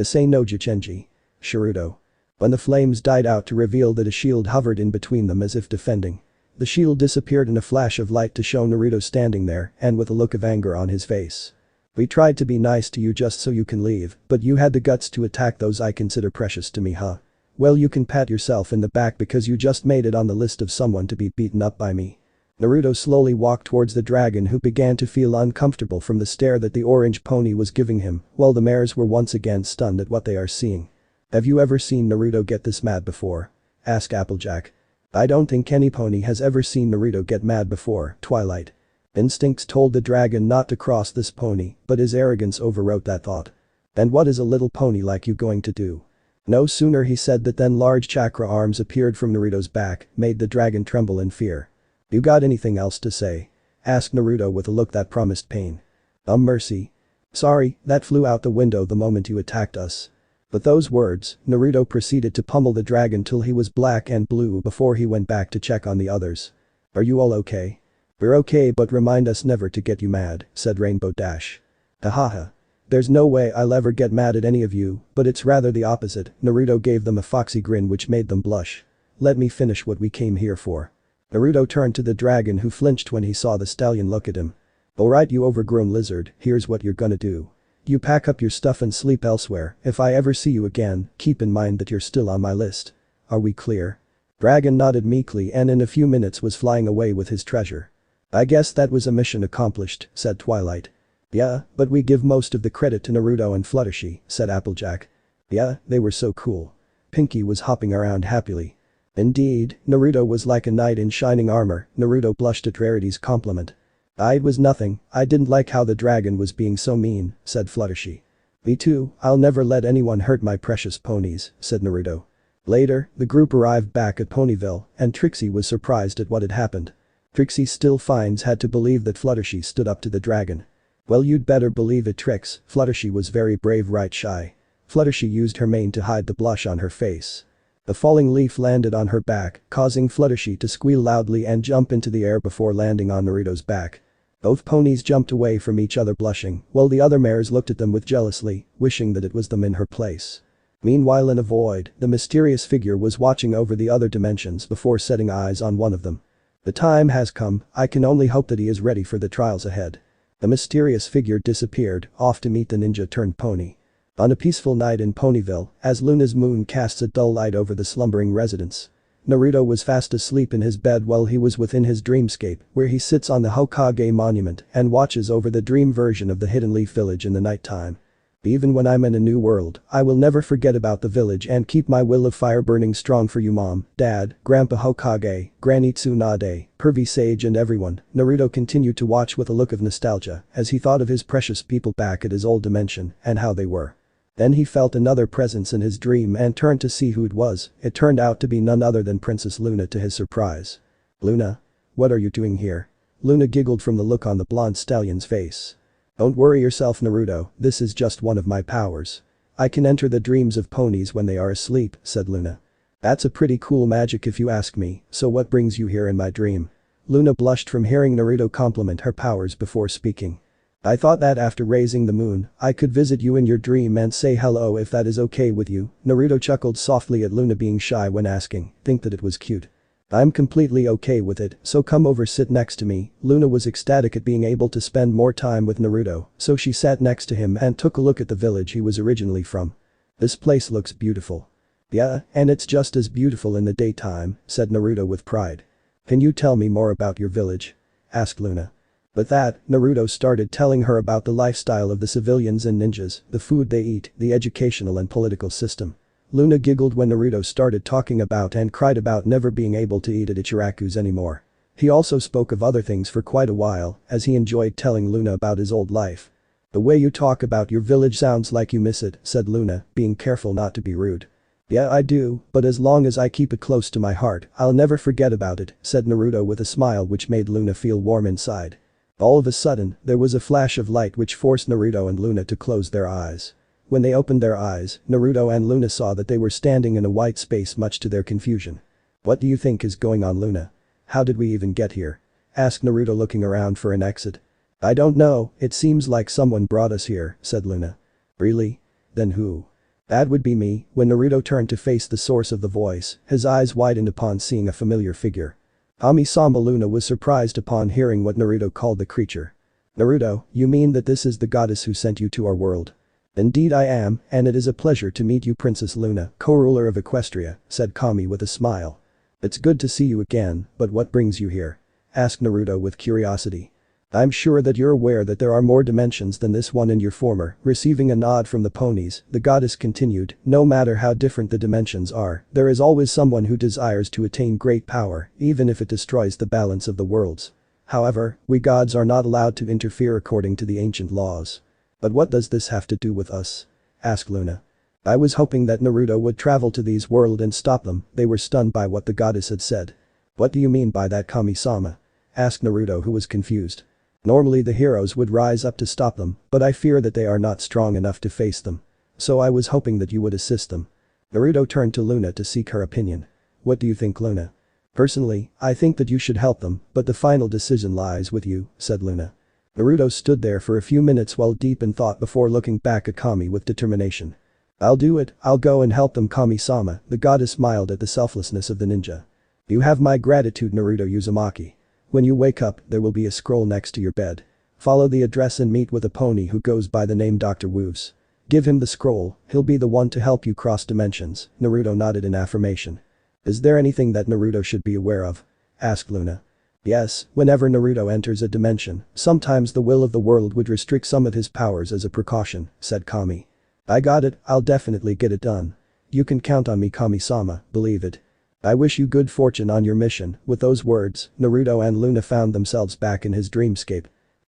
"Say no Juchenji. Shiruto." When the flames died out to reveal that a shield hovered in between them as if defending. The shield disappeared in a flash of light to show Naruto standing there and with a look of anger on his face. "We tried to be nice to you just so you can leave, but you had the guts to attack those I consider precious to me, huh? Well, you can pat yourself in the back because you just made it on the list of someone to be beaten up by me." Naruto slowly walked towards the dragon who began to feel uncomfortable from the stare that the orange pony was giving him, while the mares were once again stunned at what they are seeing. "Have you ever seen Naruto get this mad before?" asked Applejack. "I don't think any pony has ever seen Naruto get mad before, Twilight." Instincts told the dragon not to cross this pony, but his arrogance overrode that thought. "And what is a little pony like you going to do?" No sooner he said that than large chakra arms appeared from Naruto's back, made the dragon tremble in fear. "You got anything else to say?" asked Naruto with a look that promised pain. Mercy. Sorry, that flew out the window the moment you attacked us." With those words, Naruto proceeded to pummel the dragon till he was black and blue before he went back to check on the others. "Are you all okay?" "We're okay, but remind us never to get you mad," said Rainbow Dash. "Ahaha. There's no way I'll ever get mad at any of you, but it's rather the opposite." Naruto gave them a foxy grin which made them blush. "Let me finish what we came here for." Naruto turned to the dragon who flinched when he saw the stallion look at him. "Alright you overgrown lizard, here's what you're gonna do. You pack up your stuff and sleep elsewhere. If I ever see you again, keep in mind that you're still on my list. Are we clear?" Dragon nodded meekly and in a few minutes was flying away with his treasure. "I guess that was a mission accomplished," said Twilight. "Yeah, but we give most of the credit to Naruto and Fluttershy," said Applejack. "Yeah, they were so cool." Pinkie was hopping around happily. Indeed, Naruto was like a knight in shining armor. Naruto blushed at Rarity's compliment. It was nothing, I didn't like how the dragon was being so mean, said Fluttershy. Me too, I'll never let anyone hurt my precious ponies, said Naruto. Later, the group arrived back at Ponyville, and Trixie was surprised at what had happened. Trixie still had to believe that Fluttershy stood up to the dragon. Well, you'd better believe it, Trix, Fluttershy was very brave, right shy. Fluttershy used her mane to hide the blush on her face. The falling leaf landed on her back, causing Fluttershy to squeal loudly and jump into the air before landing on Naruto's back. Both ponies jumped away from each other blushing, while the other mares looked at them with jealousy, wishing that it was them in her place. Meanwhile, in a void, the mysterious figure was watching over the other dimensions before setting eyes on one of them. The time has come, I can only hope that he is ready for the trials ahead. The mysterious figure disappeared, off to meet the ninja-turned-pony. On a peaceful night in Ponyville, as Luna's moon casts a dull light over the slumbering residents, Naruto was fast asleep in his bed while he was within his dreamscape, where he sits on the Hokage monument and watches over the dream version of the Hidden Leaf Village in the nighttime. Even when I'm in a new world, I will never forget about the village and keep my will of fire burning strong for you, Mom, Dad, Grandpa Hokage, Granny Tsunade, Pervy Sage and everyone. Naruto continued to watch with a look of nostalgia as he thought of his precious people back at his old dimension and how they were. Then he felt another presence in his dream and turned to see who it was. It turned out to be none other than Princess Luna to his surprise. Luna? What are you doing here? Luna giggled from the look on the blonde stallion's face. Don't worry yourself, Naruto, this is just one of my powers. I can enter the dreams of ponies when they are asleep, said Luna. That's a pretty cool magic if you ask me, so what brings you here in my dream? Luna blushed from hearing Naruto compliment her powers before speaking. I thought that after raising the moon, I could visit you in your dream and say hello if that is okay with you. Naruto chuckled softly at Luna being shy when asking, think that it was cute. I'm completely okay with it, so come over, sit next to me. Luna was ecstatic at being able to spend more time with Naruto, so she sat next to him and took a look at the village he was originally from. This place looks beautiful. Yeah, and it's just as beautiful in the daytime, said Naruto with pride. Can you tell me more about your village? Asked Luna. With that, Naruto started telling her about the lifestyle of the civilians and ninjas, the food they eat, the educational and political system. Luna giggled when Naruto started talking about and cried about never being able to eat at Ichiraku's anymore. He also spoke of other things for quite a while, as he enjoyed telling Luna about his old life. The way you talk about your village sounds like you miss it, said Luna, being careful not to be rude. Yeah, I do, but as long as I keep it close to my heart, I'll never forget about it, said Naruto with a smile which made Luna feel warm inside. All of a sudden, there was a flash of light which forced Naruto and Luna to close their eyes. When they opened their eyes, Naruto and Luna saw that they were standing in a white space, much to their confusion. What do you think is going on, Luna? How did we even get here? Asked Naruto, looking around for an exit. I don't know, it seems like someone brought us here, said Luna. Really? Then who? That would be me. When Naruto turned to face the source of the voice, his eyes widened upon seeing a familiar figure. Kami-sama. Luna was surprised upon hearing what Naruto called the creature. Naruto, you mean that this is the goddess who sent you to our world? Indeed I am, and it is a pleasure to meet you, Princess Luna, co-ruler of Equestria, said Kami with a smile. It's good to see you again, but what brings you here? Asked Naruto with curiosity. I'm sure that you're aware that there are more dimensions than this one in your former. Receiving a nod from the ponies, the goddess continued, no matter how different the dimensions are, there is always someone who desires to attain great power, even if it destroys the balance of the worlds. However, we gods are not allowed to interfere according to the ancient laws. But what does this have to do with us? Asked Luna. I was hoping that Naruto would travel to these worlds and stop them. They were stunned by what the goddess had said. What do you mean by that, Kami-sama? Asked Naruto, who was confused. Normally the heroes would rise up to stop them, but I fear that they are not strong enough to face them. So I was hoping that you would assist them. Naruto turned to Luna to seek her opinion. What do you think, Luna? Personally, I think that you should help them, but the final decision lies with you, said Luna. Naruto stood there for a few minutes while deep in thought before looking back at Kami with determination. I'll do it, I'll go and help them, Kami-sama. The goddess smiled at the selflessness of the ninja. You have my gratitude, Naruto Uzumaki. When you wake up, there will be a scroll next to your bed. Follow the address and meet with a pony who goes by the name Dr. Woos. Give him the scroll, he'll be the one to help you cross dimensions. Naruto nodded in affirmation. Is there anything that Naruto should be aware of? Asked Luna. Yes, whenever Naruto enters a dimension, sometimes the will of the world would restrict some of his powers as a precaution, said Kami. I got it, I'll definitely get it done. You can count on me, Kami-sama, believe it. I wish you good fortune on your mission." With those words, Naruto and Luna found themselves back in his dreamscape.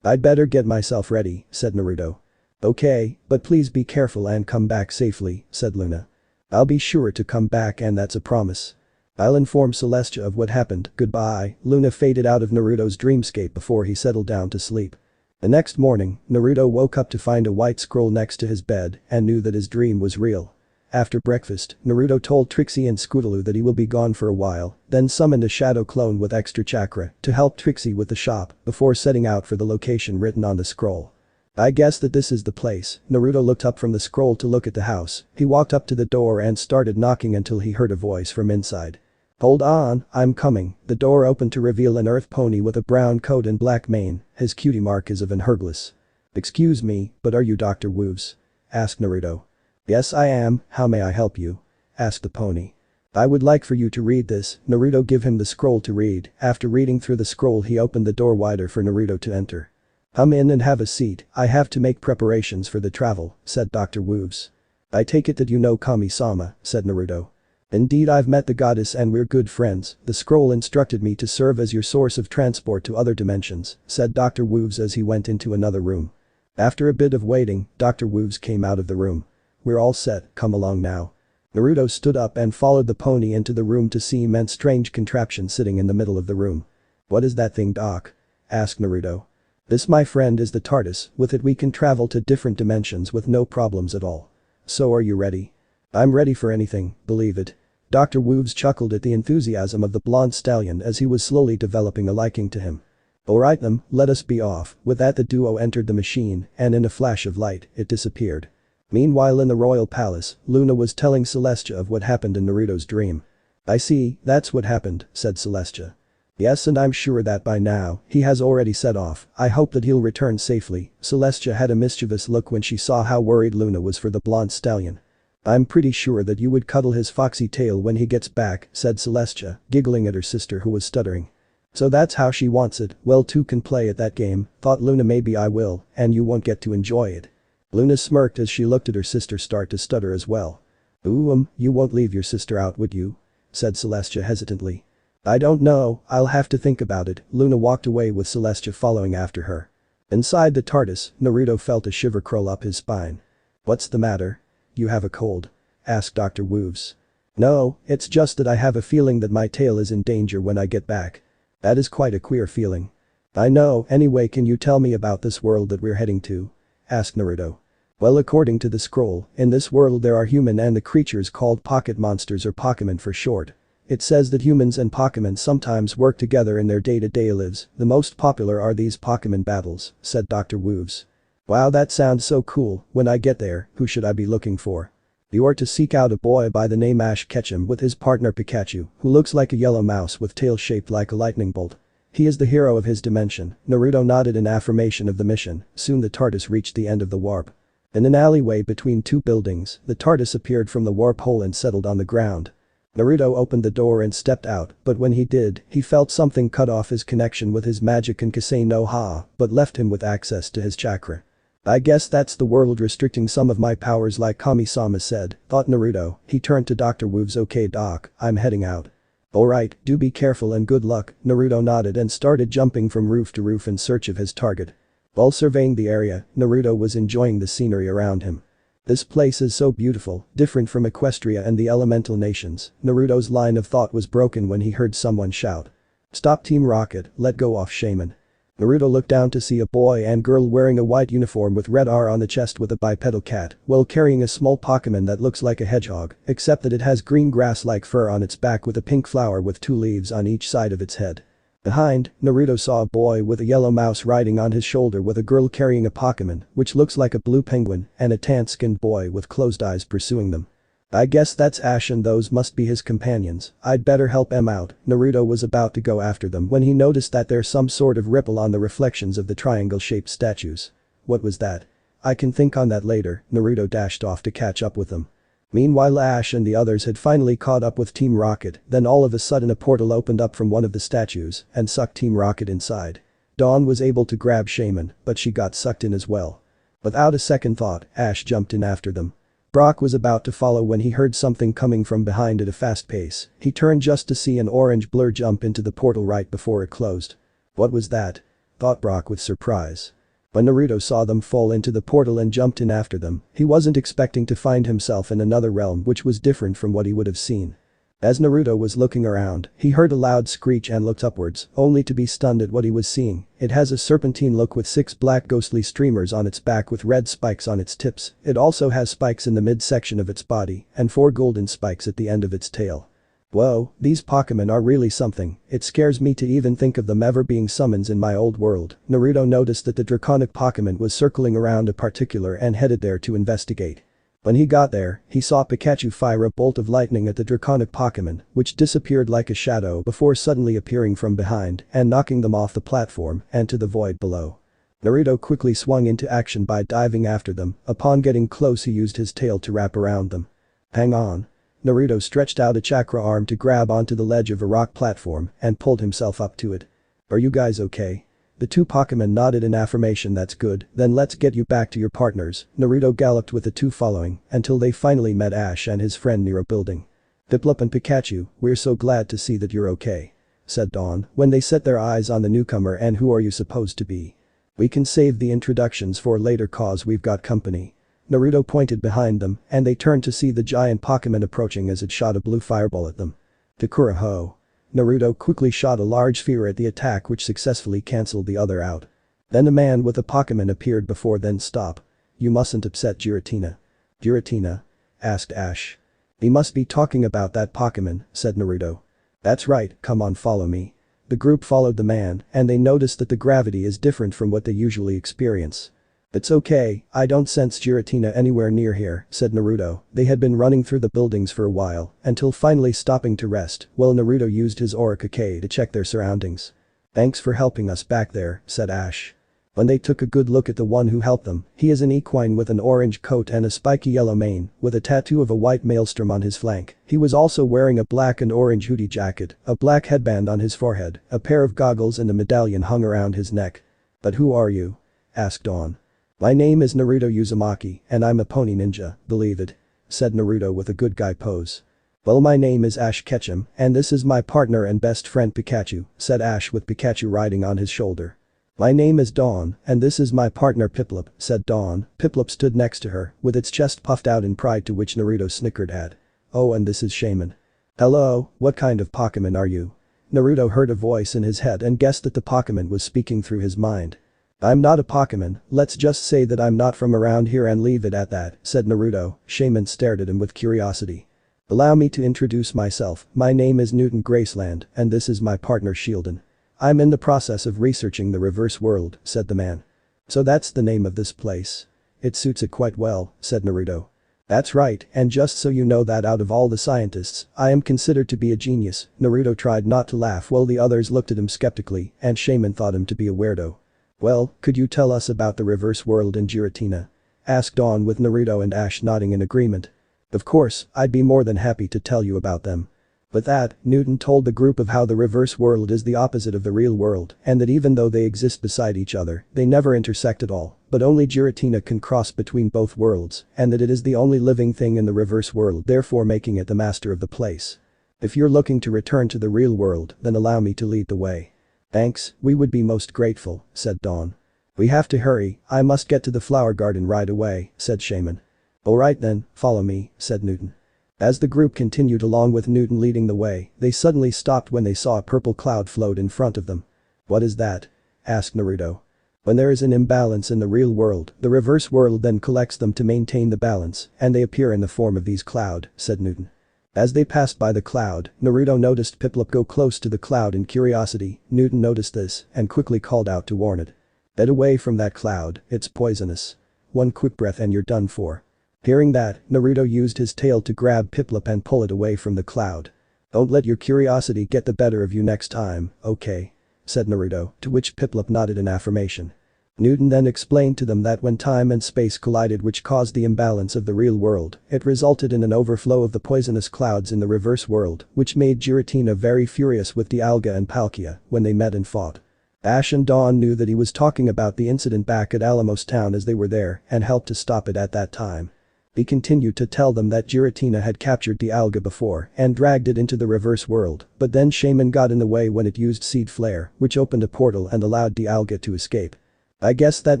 "I'd better get myself ready," said Naruto. "Okay, but please be careful and come back safely," said Luna. "I'll be sure to come back, and that's a promise. I'll inform Celestia of what happened, goodbye." Luna faded out of Naruto's dreamscape before he settled down to sleep. The next morning, Naruto woke up to find a white scroll next to his bed and knew that his dream was real. After breakfast, Naruto told Trixie and Scootaloo that he will be gone for a while, then summoned a shadow clone with extra chakra to help Trixie with the shop before setting out for the location written on the scroll. "I guess that this is the place." Naruto looked up from the scroll to look at the house. He walked up to the door and started knocking until he heard a voice from inside. "Hold on, I'm coming." The door opened to reveal an earth pony with a brown coat and black mane. His cutie mark is of an herbalist. "Excuse me, but are you Dr. Woos?" asked Naruto. "Yes, I am. How may I help you?" asked the pony. "I would like for you to read this." Naruto gave him the scroll to read. After reading through the scroll, he opened the door wider for Naruto to enter. "Come in and have a seat. I have to make preparations for the travel," said Dr. Woos. "I take it that you know Kami-sama," said Naruto. "Indeed, I've met the goddess and we're good friends. The scroll instructed me to serve as your source of transport to other dimensions," said Dr. Woos as he went into another room. After a bit of waiting, Dr. Woos came out of the room. "We're all set, come along now." Naruto stood up and followed the pony into the room to see immense strange contraption sitting in the middle of the room. "What is that thing, Doc?" asked Naruto. "This, my friend, is the TARDIS. With it we can travel to different dimensions with no problems at all. So are you ready?" "I'm ready for anything, believe it." Dr. Woos chuckled at the enthusiasm of the blonde stallion as he was slowly developing a liking to him. "Alright then, let us be off." With that, the duo entered the machine and in a flash of light, it disappeared. Meanwhile, in the royal palace, Luna was telling Celestia of what happened in Naruto's dream. "I see, that's what happened," said Celestia. "Yes, and I'm sure that by now, he has already set off. I hope that he'll return safely." Celestia had a mischievous look when she saw how worried Luna was for the blonde stallion. "I'm pretty sure that you would cuddle his foxy tail when he gets back," said Celestia, giggling at her sister who was stuttering. "So that's how she wants it. Well, two can play at that game," thought Luna. "Maybe I will, and you won't get to enjoy it." Luna smirked as she looked at her sister start to stutter as well. You won't leave your sister out, would you?" said Celestia hesitantly. "I don't know, I'll have to think about it." Luna walked away with Celestia following after her. Inside the TARDIS, Naruto felt a shiver crawl up his spine. "What's the matter? You have a cold?" asked Dr. Woos. "No, it's just that I have a feeling that my tail is in danger when I get back." "That is quite a queer feeling." "I know. Anyway, can you tell me about this world that we're heading to?" asked Naruto. "Well, according to the scroll, in this world there are human and the creatures called pocket monsters, or Pokemon for short. It says that humans and Pokemon sometimes work together in their day-to-day lives. The most popular are these Pokemon battles," said Dr. Woos. "Wow, that sounds so cool. When I get there, who should I be looking for?" "You are to seek out a boy by the name Ash. Catch him with his partner Pikachu, who looks like a yellow mouse with tail shaped like a lightning bolt. He is the hero of his dimension." Naruto nodded in affirmation of the mission. Soon the TARDIS reached the end of the warp. In an alleyway between two buildings, the TARDIS appeared from the warp hole and settled on the ground. Naruto opened the door and stepped out, but when he did, he felt something cut off his connection with his magic and Kasei no Ha, but left him with access to his chakra. "I guess that's the world restricting some of my powers, like Kami-sama said," thought Naruto. He turned to Dr. Woos. "Okay, Doc, I'm heading out." "Alright, do be careful and good luck." Naruto nodded and started jumping from roof to roof in search of his target. While surveying the area, Naruto was enjoying the scenery around him. "This place is so beautiful, different from Equestria and the elemental nations." Naruto's line of thought was broken when he heard someone shout. "Stop, Team Rocket, let go off Shaman." Naruto looked down to see a boy and girl wearing a white uniform with red R on the chest with a bipedal cat, while carrying a small Pokemon that looks like a hedgehog, except that it has green grass-like fur on its back with a pink flower with two leaves on each side of its head. Behind, Naruto saw a boy with a yellow mouse riding on his shoulder with a girl carrying a Pokemon, which looks like a blue penguin, and a tan-skinned boy with closed eyes pursuing them. "I guess that's Ash and those must be his companions. I'd better help em out." Naruto was about to go after them when he noticed that there's some sort of ripple on the reflections of the triangle-shaped statues. What was that? "I can think on that later." Naruto dashed off to catch up with them. Meanwhile, Ash and the others had finally caught up with Team Rocket. Then all of a sudden a portal opened up from one of the statues and sucked Team Rocket inside. Dawn was able to grab Shaman, but she got sucked in as well. Without a second thought, Ash jumped in after them. Brock was about to follow when he heard something coming from behind at a fast pace. He turned just to see an orange blur jump into the portal right before it closed. What was that? Thought Brock with surprise. When Naruto saw them fall into the portal and jumped in after them, he wasn't expecting to find himself in another realm which was different from what he would have seen. As Naruto was looking around, he heard a loud screech and looked upwards, only to be stunned at what he was seeing. It has a serpentine look with 6 black ghostly streamers on its back with red spikes on its tips. It also has spikes in the midsection of its body and 4 golden spikes at the end of its tail. Whoa, these Pokemon are really something. It scares me to even think of them ever being summons in my old world. Naruto noticed that the draconic Pokemon was circling around a particular and headed there to investigate. When he got there, he saw Pikachu fire a bolt of lightning at the draconic Pokemon, which disappeared like a shadow before suddenly appearing from behind and knocking them off the platform and to the void below. Naruto quickly swung into action by diving after them. Upon getting close, he used his tail to wrap around them. Hang on. Naruto stretched out a chakra arm to grab onto the ledge of a rock platform and pulled himself up to it. Are you guys okay? The 2 Pokemon nodded in affirmation. That's good, then let's get you back to your partners. Naruto galloped with the 2 following until they finally met Ash and his friend near a building. Piplup and Pikachu, we're so glad to see that you're okay, said Dawn when they set their eyes on the newcomer. And who are you supposed to be? We can save the introductions for later cause we've got company. Naruto pointed behind them and they turned to see the giant Pokemon approaching as it shot a blue fireball at them. Takura ho. Naruto quickly shot a large sphere at the attack which successfully cancelled the other out. Then a man with a Pokemon appeared before then stop. You mustn't upset Giratina. Giratina? Asked Ash. He must be talking about that Pokemon, said Naruto. That's right, come on, follow me. The group followed the man and they noticed that the gravity is different from what they usually experience. It's okay, I don't sense Giratina anywhere near here, said Naruto. They had been running through the buildings for a while until finally stopping to rest while Naruto used his Aura Kake to check their surroundings. Thanks for helping us back there, said Ash. When they took a good look at the one who helped them, he is an equine with an orange coat and a spiky yellow mane with a tattoo of a white maelstrom on his flank. He was also wearing a black and orange hoodie jacket, a black headband on his forehead, a pair of goggles and a medallion hung around his neck. But who are you? Asked Dawn. My name is Naruto Uzumaki and I'm a pony ninja, believe it, said Naruto with a good guy pose. Well, my name is Ash Ketchum and this is my partner and best friend Pikachu, said Ash with Pikachu riding on his shoulder. My name is Dawn and this is my partner Piplup, said Dawn. Piplup stood next to her with its chest puffed out in pride, to which Naruto snickered at. Oh, and this is Shaman. Hello, what kind of Pokemon are you? Naruto heard a voice in his head and guessed that the Pokemon was speaking through his mind. I'm not a Pokemon, let's just say that I'm not from around here and leave it at that, said Naruto. Shaman stared at him with curiosity. Allow me to introduce myself, my name is Newton Graceland and this is my partner Shieldon. I'm in the process of researching the reverse world, said the man. So that's the name of this place. It suits it quite well, said Naruto. That's right, and just so you know that out of all the scientists, I am considered to be a genius. Naruto tried not to laugh while the others looked at him skeptically and Shaman thought him to be a weirdo. Well, could you tell us about the reverse world in Giratina? Asked Dawn with Naruto and Ash nodding in agreement. Of course, I'd be more than happy to tell you about them. With that, Newton told the group of how the reverse world is the opposite of the real world and that even though they exist beside each other, they never intersect at all, but only Giratina can cross between both worlds and that it is the only living thing in the reverse world, therefore making it the master of the place. If you're looking to return to the real world, then allow me to lead the way. Thanks, we would be most grateful, said Dawn. We have to hurry, I must get to the flower garden right away, said Shaman. Alright then, follow me, said Newton. As the group continued along with Newton leading the way, they suddenly stopped when they saw a purple cloud float in front of them. What is that? Asked Naruto. When there is an imbalance in the real world, the reverse world then collects them to maintain the balance, and they appear in the form of these cloud, said Newton. As they passed by the cloud, Naruto noticed Piplup go close to the cloud in curiosity. Newton noticed this and quickly called out to warn it. Get away from that cloud, it's poisonous. One quick breath and you're done for. Hearing that, Naruto used his tail to grab Piplup and pull it away from the cloud. Don't let your curiosity get the better of you next time, okay? Said Naruto, to which Piplup nodded in affirmation. Newton then explained to them that when time and space collided, which caused the imbalance of the real world, it resulted in an overflow of the poisonous clouds in the reverse world, which made Giratina very furious with Dialga and Palkia when they met and fought. Ash and Dawn knew that he was talking about the incident back at Alamos Town as they were there and helped to stop it at that time. He continued to tell them that Giratina had captured Dialga before and dragged it into the reverse world, but then Shaman got in the way when it used Seed Flare, which opened a portal and allowed Dialga to escape. "I guess that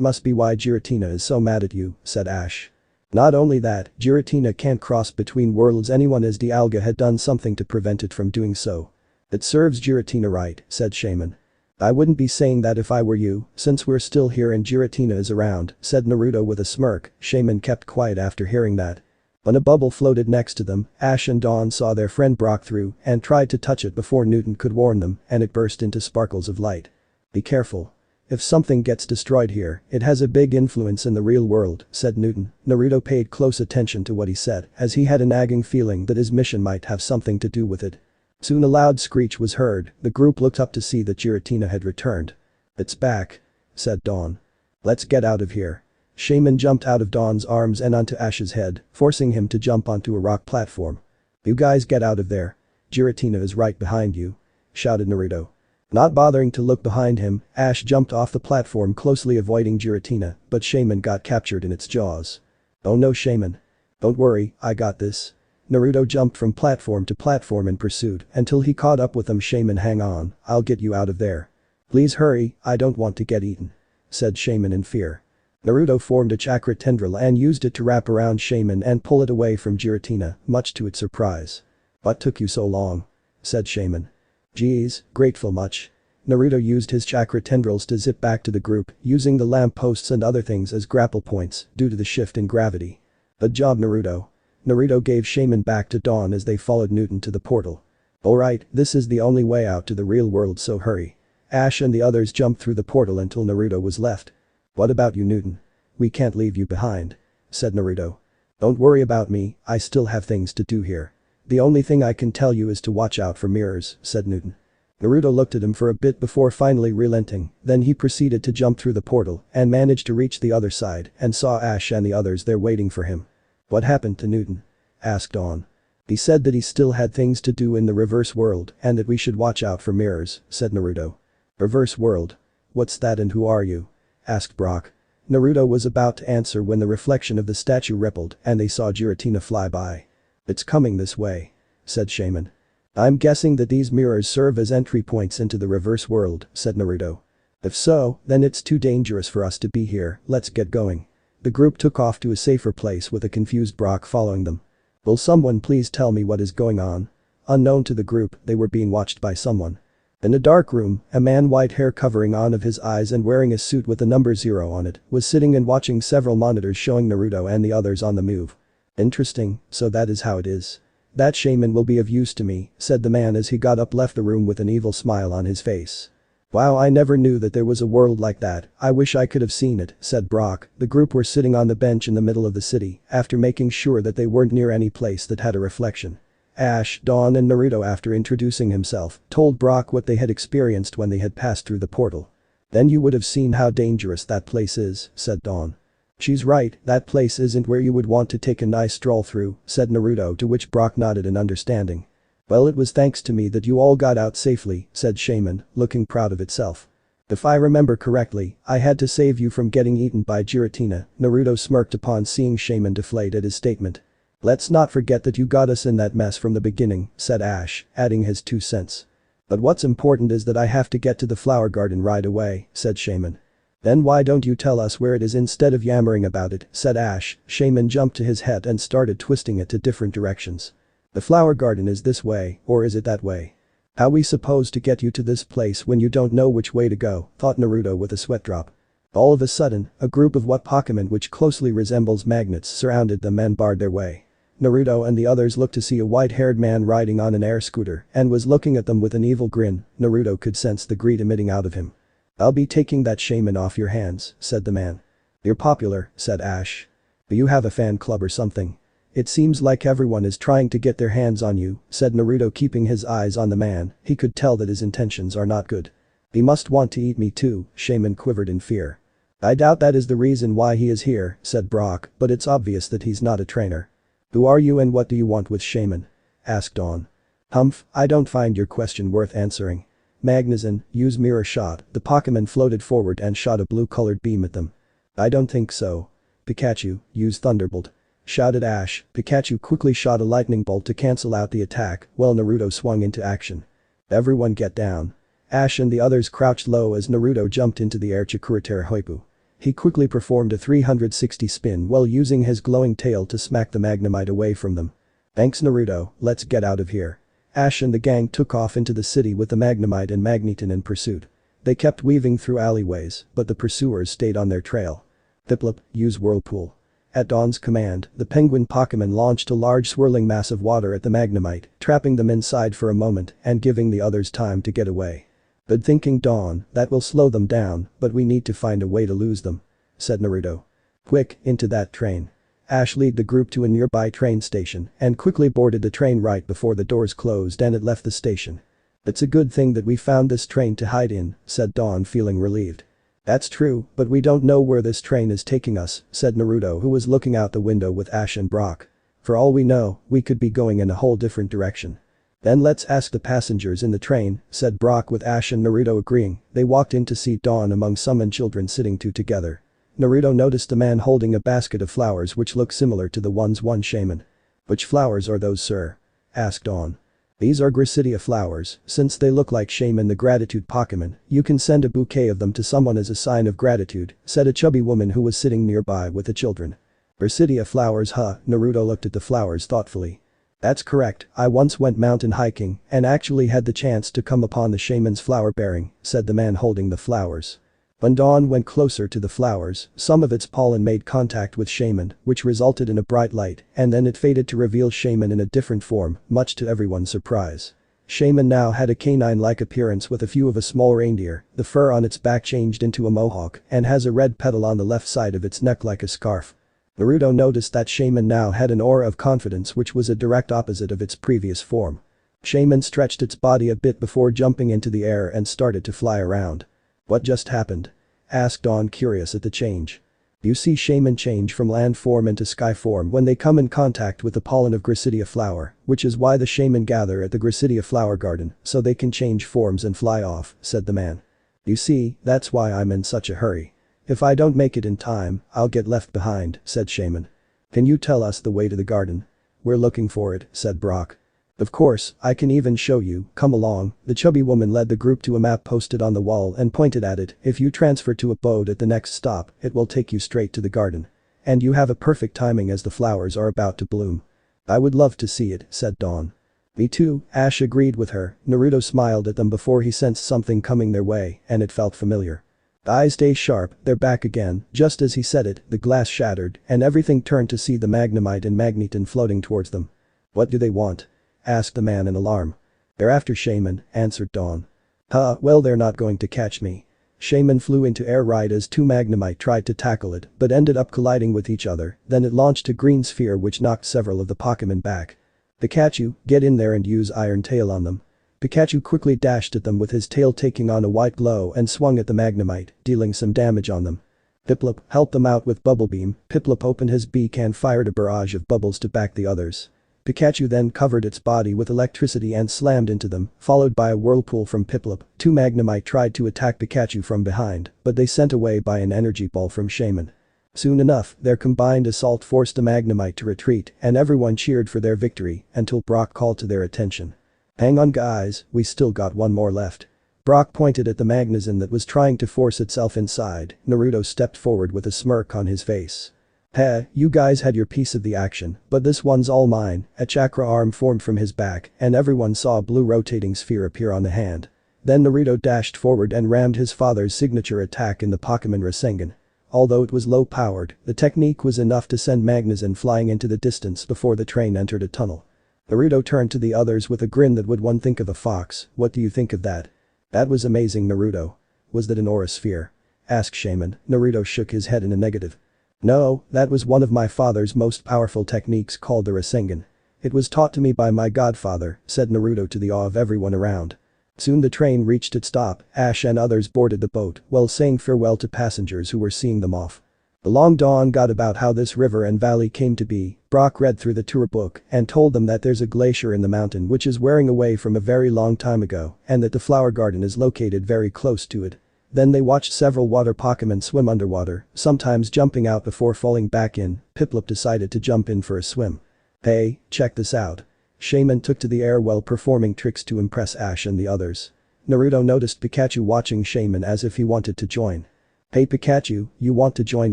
must be why Giratina is so mad at you," said Ash. Not only that, Giratina can't cross between worlds anyone as Dialga had done something to prevent it from doing so. "It serves Giratina right," said Shaman. "I wouldn't be saying that if I were you, since we're still here and Giratina is around," said Naruto with a smirk. Shaman kept quiet after hearing that. When a bubble floated next to them, Ash and Dawn saw their friend Brock through and tried to touch it before Newton could warn them, and it burst into sparkles of light. "Be careful. If something gets destroyed here, it has a big influence in the real world," said Newton. Naruto paid close attention to what he said, as he had a nagging feeling that his mission might have something to do with it. Soon a loud screech was heard. The group looked up to see that Giratina had returned. "It's back," said Dawn. "Let's get out of here." Shaman jumped out of Dawn's arms and onto Ash's head, forcing him to jump onto a rock platform. "You guys get out of there. Giratina is right behind you," shouted Naruto. Not bothering to look behind him, Ash jumped off the platform closely avoiding Giratina, but Shaman got captured in its jaws. "Oh no, Shaman. Don't worry, I got this." Naruto jumped from platform to platform in pursuit until he caught up with them. "Shaman, hang on, I'll get you out of there." "Please hurry, I don't want to get eaten," said Shaman in fear. Naruto formed a chakra tendril and used it to wrap around Shaman and pull it away from Giratina, much to its surprise. "What took you so long?" said Shaman. "Geez, grateful much." Naruto used his chakra tendrils to zip back to the group, using the lampposts and other things as grapple points due to the shift in gravity. "Good job, Naruto." Naruto gave Shaman back to Dawn as they followed Newton to the portal. "Alright, this is the only way out to the real world, so hurry." Ash and the others jumped through the portal until Naruto was left. "What about you, Newton? We can't leave you behind," said Naruto. "Don't worry about me, I still have things to do here. The only thing I can tell you is to watch out for mirrors," said Newton. Naruto looked at him for a bit before finally relenting, then he proceeded to jump through the portal and managed to reach the other side and saw Ash and the others there waiting for him. "What happened to Newton?" asked Dawn. "He said that he still had things to do in the reverse world and that we should watch out for mirrors," said Naruto. "Reverse world? What's that and who are you?" asked Brock. Naruto was about to answer when the reflection of the statue rippled and they saw Giratina fly by. "It's coming this way," said Shaman. "I'm guessing that these mirrors serve as entry points into the reverse world," said Naruto. "If so, then it's too dangerous for us to be here, let's get going." The group took off to a safer place with a confused Brock following them. "Will someone please tell me what is going on?" Unknown to the group, they were being watched by someone. In a dark room, a man, white hair covering on of his eyes and wearing a suit with the number 0 on it, was sitting and watching several monitors showing Naruto and the others on the move. "Interesting, so that is how it is. That Shaman will be of use to me," said the man as he got up, left the room with an evil smile on his face. "Wow, I never knew that there was a world like that, I wish I could have seen it," said Brock. The group were sitting on the bench in the middle of the city, after making sure that they weren't near any place that had a reflection. Ash, Dawn and Naruto, after introducing himself, told Brock what they had experienced when they had passed through the portal. "Then you would have seen how dangerous that place is," said Dawn. "She's right, that place isn't where you would want to take a nice stroll through," said Naruto, to which Brock nodded in understanding. "Well, it was thanks to me that you all got out safely," said Shaman, looking proud of itself. "If I remember correctly, I had to save you from getting eaten by Giratina." Naruto smirked upon seeing Shaman deflate at his statement. "Let's not forget that you got us in that mess from the beginning," said Ash, adding his 2 cents. "But what's important is that I have to get to the flower garden right away," said Shaman. "Then why don't you tell us where it is instead of yammering about it," said Ash. Shaman jumped to his head and started twisting it to different directions. "The flower garden is this way, or is it that way? How we supposed to get you to this place when you don't know which way to go?" thought Naruto with a sweat drop. All of a sudden, a group of what Pokemon which closely resembles magnets surrounded them and barred their way. Naruto and the others looked to see a white-haired man riding on an air scooter and was looking at them with an evil grin. Naruto could sense the greed emitting out of him. "I'll be taking that Shaman off your hands," said the man. "You're popular," said Ash. "Do you have a fan club or something? It seems like everyone is trying to get their hands on you," said Naruto, keeping his eyes on the man. He could tell that his intentions are not good. "He must want to eat me too," Shaman quivered in fear. "I doubt that is the reason why he is here," said Brock, "but it's obvious that he's not a trainer." "Who are you and what do you want with Shaman?" asked Dawn. "Humph, I don't find your question worth answering. Magnezone, use mirror shot." The Pokemon floated forward and shot a blue-colored beam at them. "I don't think so. Pikachu, use Thunderbolt." shouted Ash. Pikachu quickly shot a lightning bolt to cancel out the attack while Naruto swung into action. Everyone get down. Ash and the others crouched low as Naruto jumped into the air Chikuritera Hoipu. He quickly performed a 360 spin while using his glowing tail to smack the Magnemite away from them. Thanks Naruto, let's get out of here. Ash and the gang took off into the city with the Magnemite and Magneton in pursuit. They kept weaving through alleyways, but the pursuers stayed on their trail. Piplup, use Whirlpool. At Dawn's command, the penguin Pokemon launched a large swirling mass of water at the Magnemite, trapping them inside for a moment and giving the others time to get away. Good thinking Dawn, that will slow them down, but we need to find a way to lose them, said Naruto. Quick, into that train. Ash led the group to a nearby train station and quickly boarded the train right before the doors closed and it left the station. It's a good thing that we found this train to hide in, said Dawn feeling relieved. That's true, but we don't know where this train is taking us, said Naruto who was looking out the window with Ash and Brock. For all we know, we could be going in a whole different direction. Then let's ask the passengers in the train, said Brock with Ash and Naruto agreeing. They walked in to see Dawn among summoned children sitting two together. Naruto noticed a man holding a basket of flowers which look similar to the ones one shaman. Which flowers are those, sir? Asked Dawn. These are Gracidia flowers, since they look like shaman the gratitude Pokemon, you can send a bouquet of them to someone as a sign of gratitude, said a chubby woman who was sitting nearby with the children. Gracidia flowers huh, Naruto looked at the flowers thoughtfully. That's correct, I once went mountain hiking and actually had the chance to come upon the shaman's flower bearing, said the man holding the flowers. When Dawn went closer to the flowers, some of its pollen made contact with shaman, which resulted in a bright light, and then it faded to reveal shaman in a different form, much to everyone's surprise. Shaman now had a canine-like appearance with a few of a small reindeer, the fur on its back changed into a mohawk, and has a red petal on the left side of its neck like a scarf. Naruto noticed that shaman now had an aura of confidence which was a direct opposite of its previous form. Shaman stretched its body a bit before jumping into the air and started to fly around. What just happened? Asked Dawn curious at the change. You see shaman change from land form into sky form when they come in contact with the pollen of Gracidia flower, which is why the shaman gather at the Gracidia flower garden, so they can change forms and fly off, said the man. You see, that's why I'm in such a hurry. If I don't make it in time, I'll get left behind, said shaman. Can you tell us the way to the garden? We're looking for it, said Brock. Of course, I can even show you, come along, the chubby woman led the group to a map posted on the wall and pointed at it. If you transfer to a boat at the next stop, it will take you straight to the garden. And you have a perfect timing as the flowers are about to bloom. I would love to see it, said Dawn. Me too, Ash agreed with her. Naruto smiled at them before he sensed something coming their way, and it felt familiar. The eyes stay sharp, they're back again. Just as he said it, the glass shattered, and everything turned to see the Magnemite and Magneton floating towards them. What do they want? Asked the man in alarm. They're after shaman, answered Dawn. Huh, well they're not going to catch me. Shaman flew into air right as two Magnemite tried to tackle it, but ended up colliding with each other, then it launched a green sphere which knocked several of the Pokemon back. Pikachu, get in there and use Iron Tail on them. Pikachu quickly dashed at them with his tail taking on a white glow and swung at the Magnemite, dealing some damage on them. Piplup, help them out with Bubble Beam. Piplup opened his beak and fired a barrage of bubbles to back the others. Pikachu then covered its body with electricity and slammed into them, followed by a whirlpool from Piplup. Two Magnemite tried to attack Pikachu from behind, but they sent away by an energy ball from Shaman. Soon enough, their combined assault forced the Magnemite to retreat and everyone cheered for their victory until Brock called to their attention. Hang on guys, we still got one more left. Brock pointed at the Magnezone that was trying to force itself inside. Naruto stepped forward with a smirk on his face. Heh, you guys had your piece of the action, but this one's all mine. A chakra arm formed from his back and everyone saw a blue rotating sphere appear on the hand. Then Naruto dashed forward and rammed his father's signature attack in the Pokemon Rasengan. Although it was low-powered, the technique was enough to send Magnezone flying into the distance before the train entered a tunnel. Naruto turned to the others with a grin that would one think of a fox. What do you think of that? That was amazing, Naruto. Was that an aura sphere? Asked Shaman. Naruto shook his head in a negative. No, that was one of my father's most powerful techniques called the Rasengan. It was taught to me by my godfather, said Naruto to the awe of everyone around. Soon the train reached its stop. Ash and others boarded the boat while saying farewell to passengers who were seeing them off. The long Dawn got about how this river and valley came to be. Brock read through the tour book and told them that there's a glacier in the mountain which is wearing away from a very long time ago and that the flower garden is located very close to it. Then they watched several water Pokemon swim underwater, sometimes jumping out before falling back in. Piplup decided to jump in for a swim. Hey, check this out. Shaman took to the air while performing tricks to impress Ash and the others. Naruto noticed Pikachu watching Shaman as if he wanted to join. Hey Pikachu, you want to join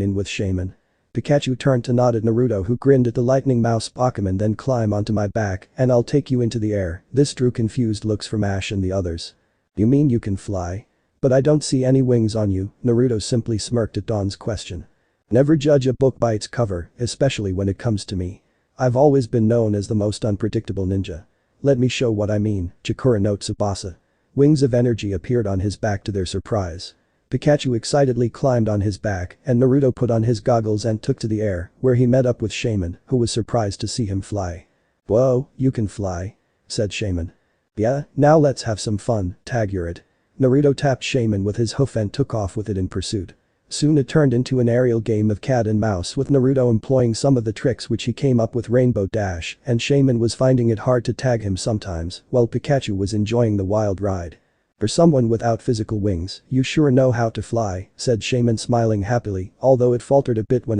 in with Shaman? Pikachu turned to nod at Naruto, who grinned at the lightning mouse Pokemon. Then climb onto my back and I'll take you into the air. This drew confused looks from Ash and the others. You mean you can fly? But I don't see any wings on you. Naruto simply smirked at Dawn's question. Never judge a book by its cover, especially when it comes to me. I've always been known as the most unpredictable ninja. Let me show what I mean. Chikura no Tsubasa. Wings of energy appeared on his back to their surprise. Pikachu excitedly climbed on his back and Naruto put on his goggles and took to the air, where he met up with Shaman, who was surprised to see him fly. Whoa, you can fly? Said Shaman. Yeah, now let's have some fun, tag you're it. Naruto tapped Shaman with his hoof and took off with it in pursuit. Soon it turned into an aerial game of cat and mouse, with Naruto employing some of the tricks which he came up with Rainbow Dash, and Shaman was finding it hard to tag him sometimes, while Pikachu was enjoying the wild ride. For someone without physical wings, you sure know how to fly, said Shaman smiling happily, although it faltered a bit when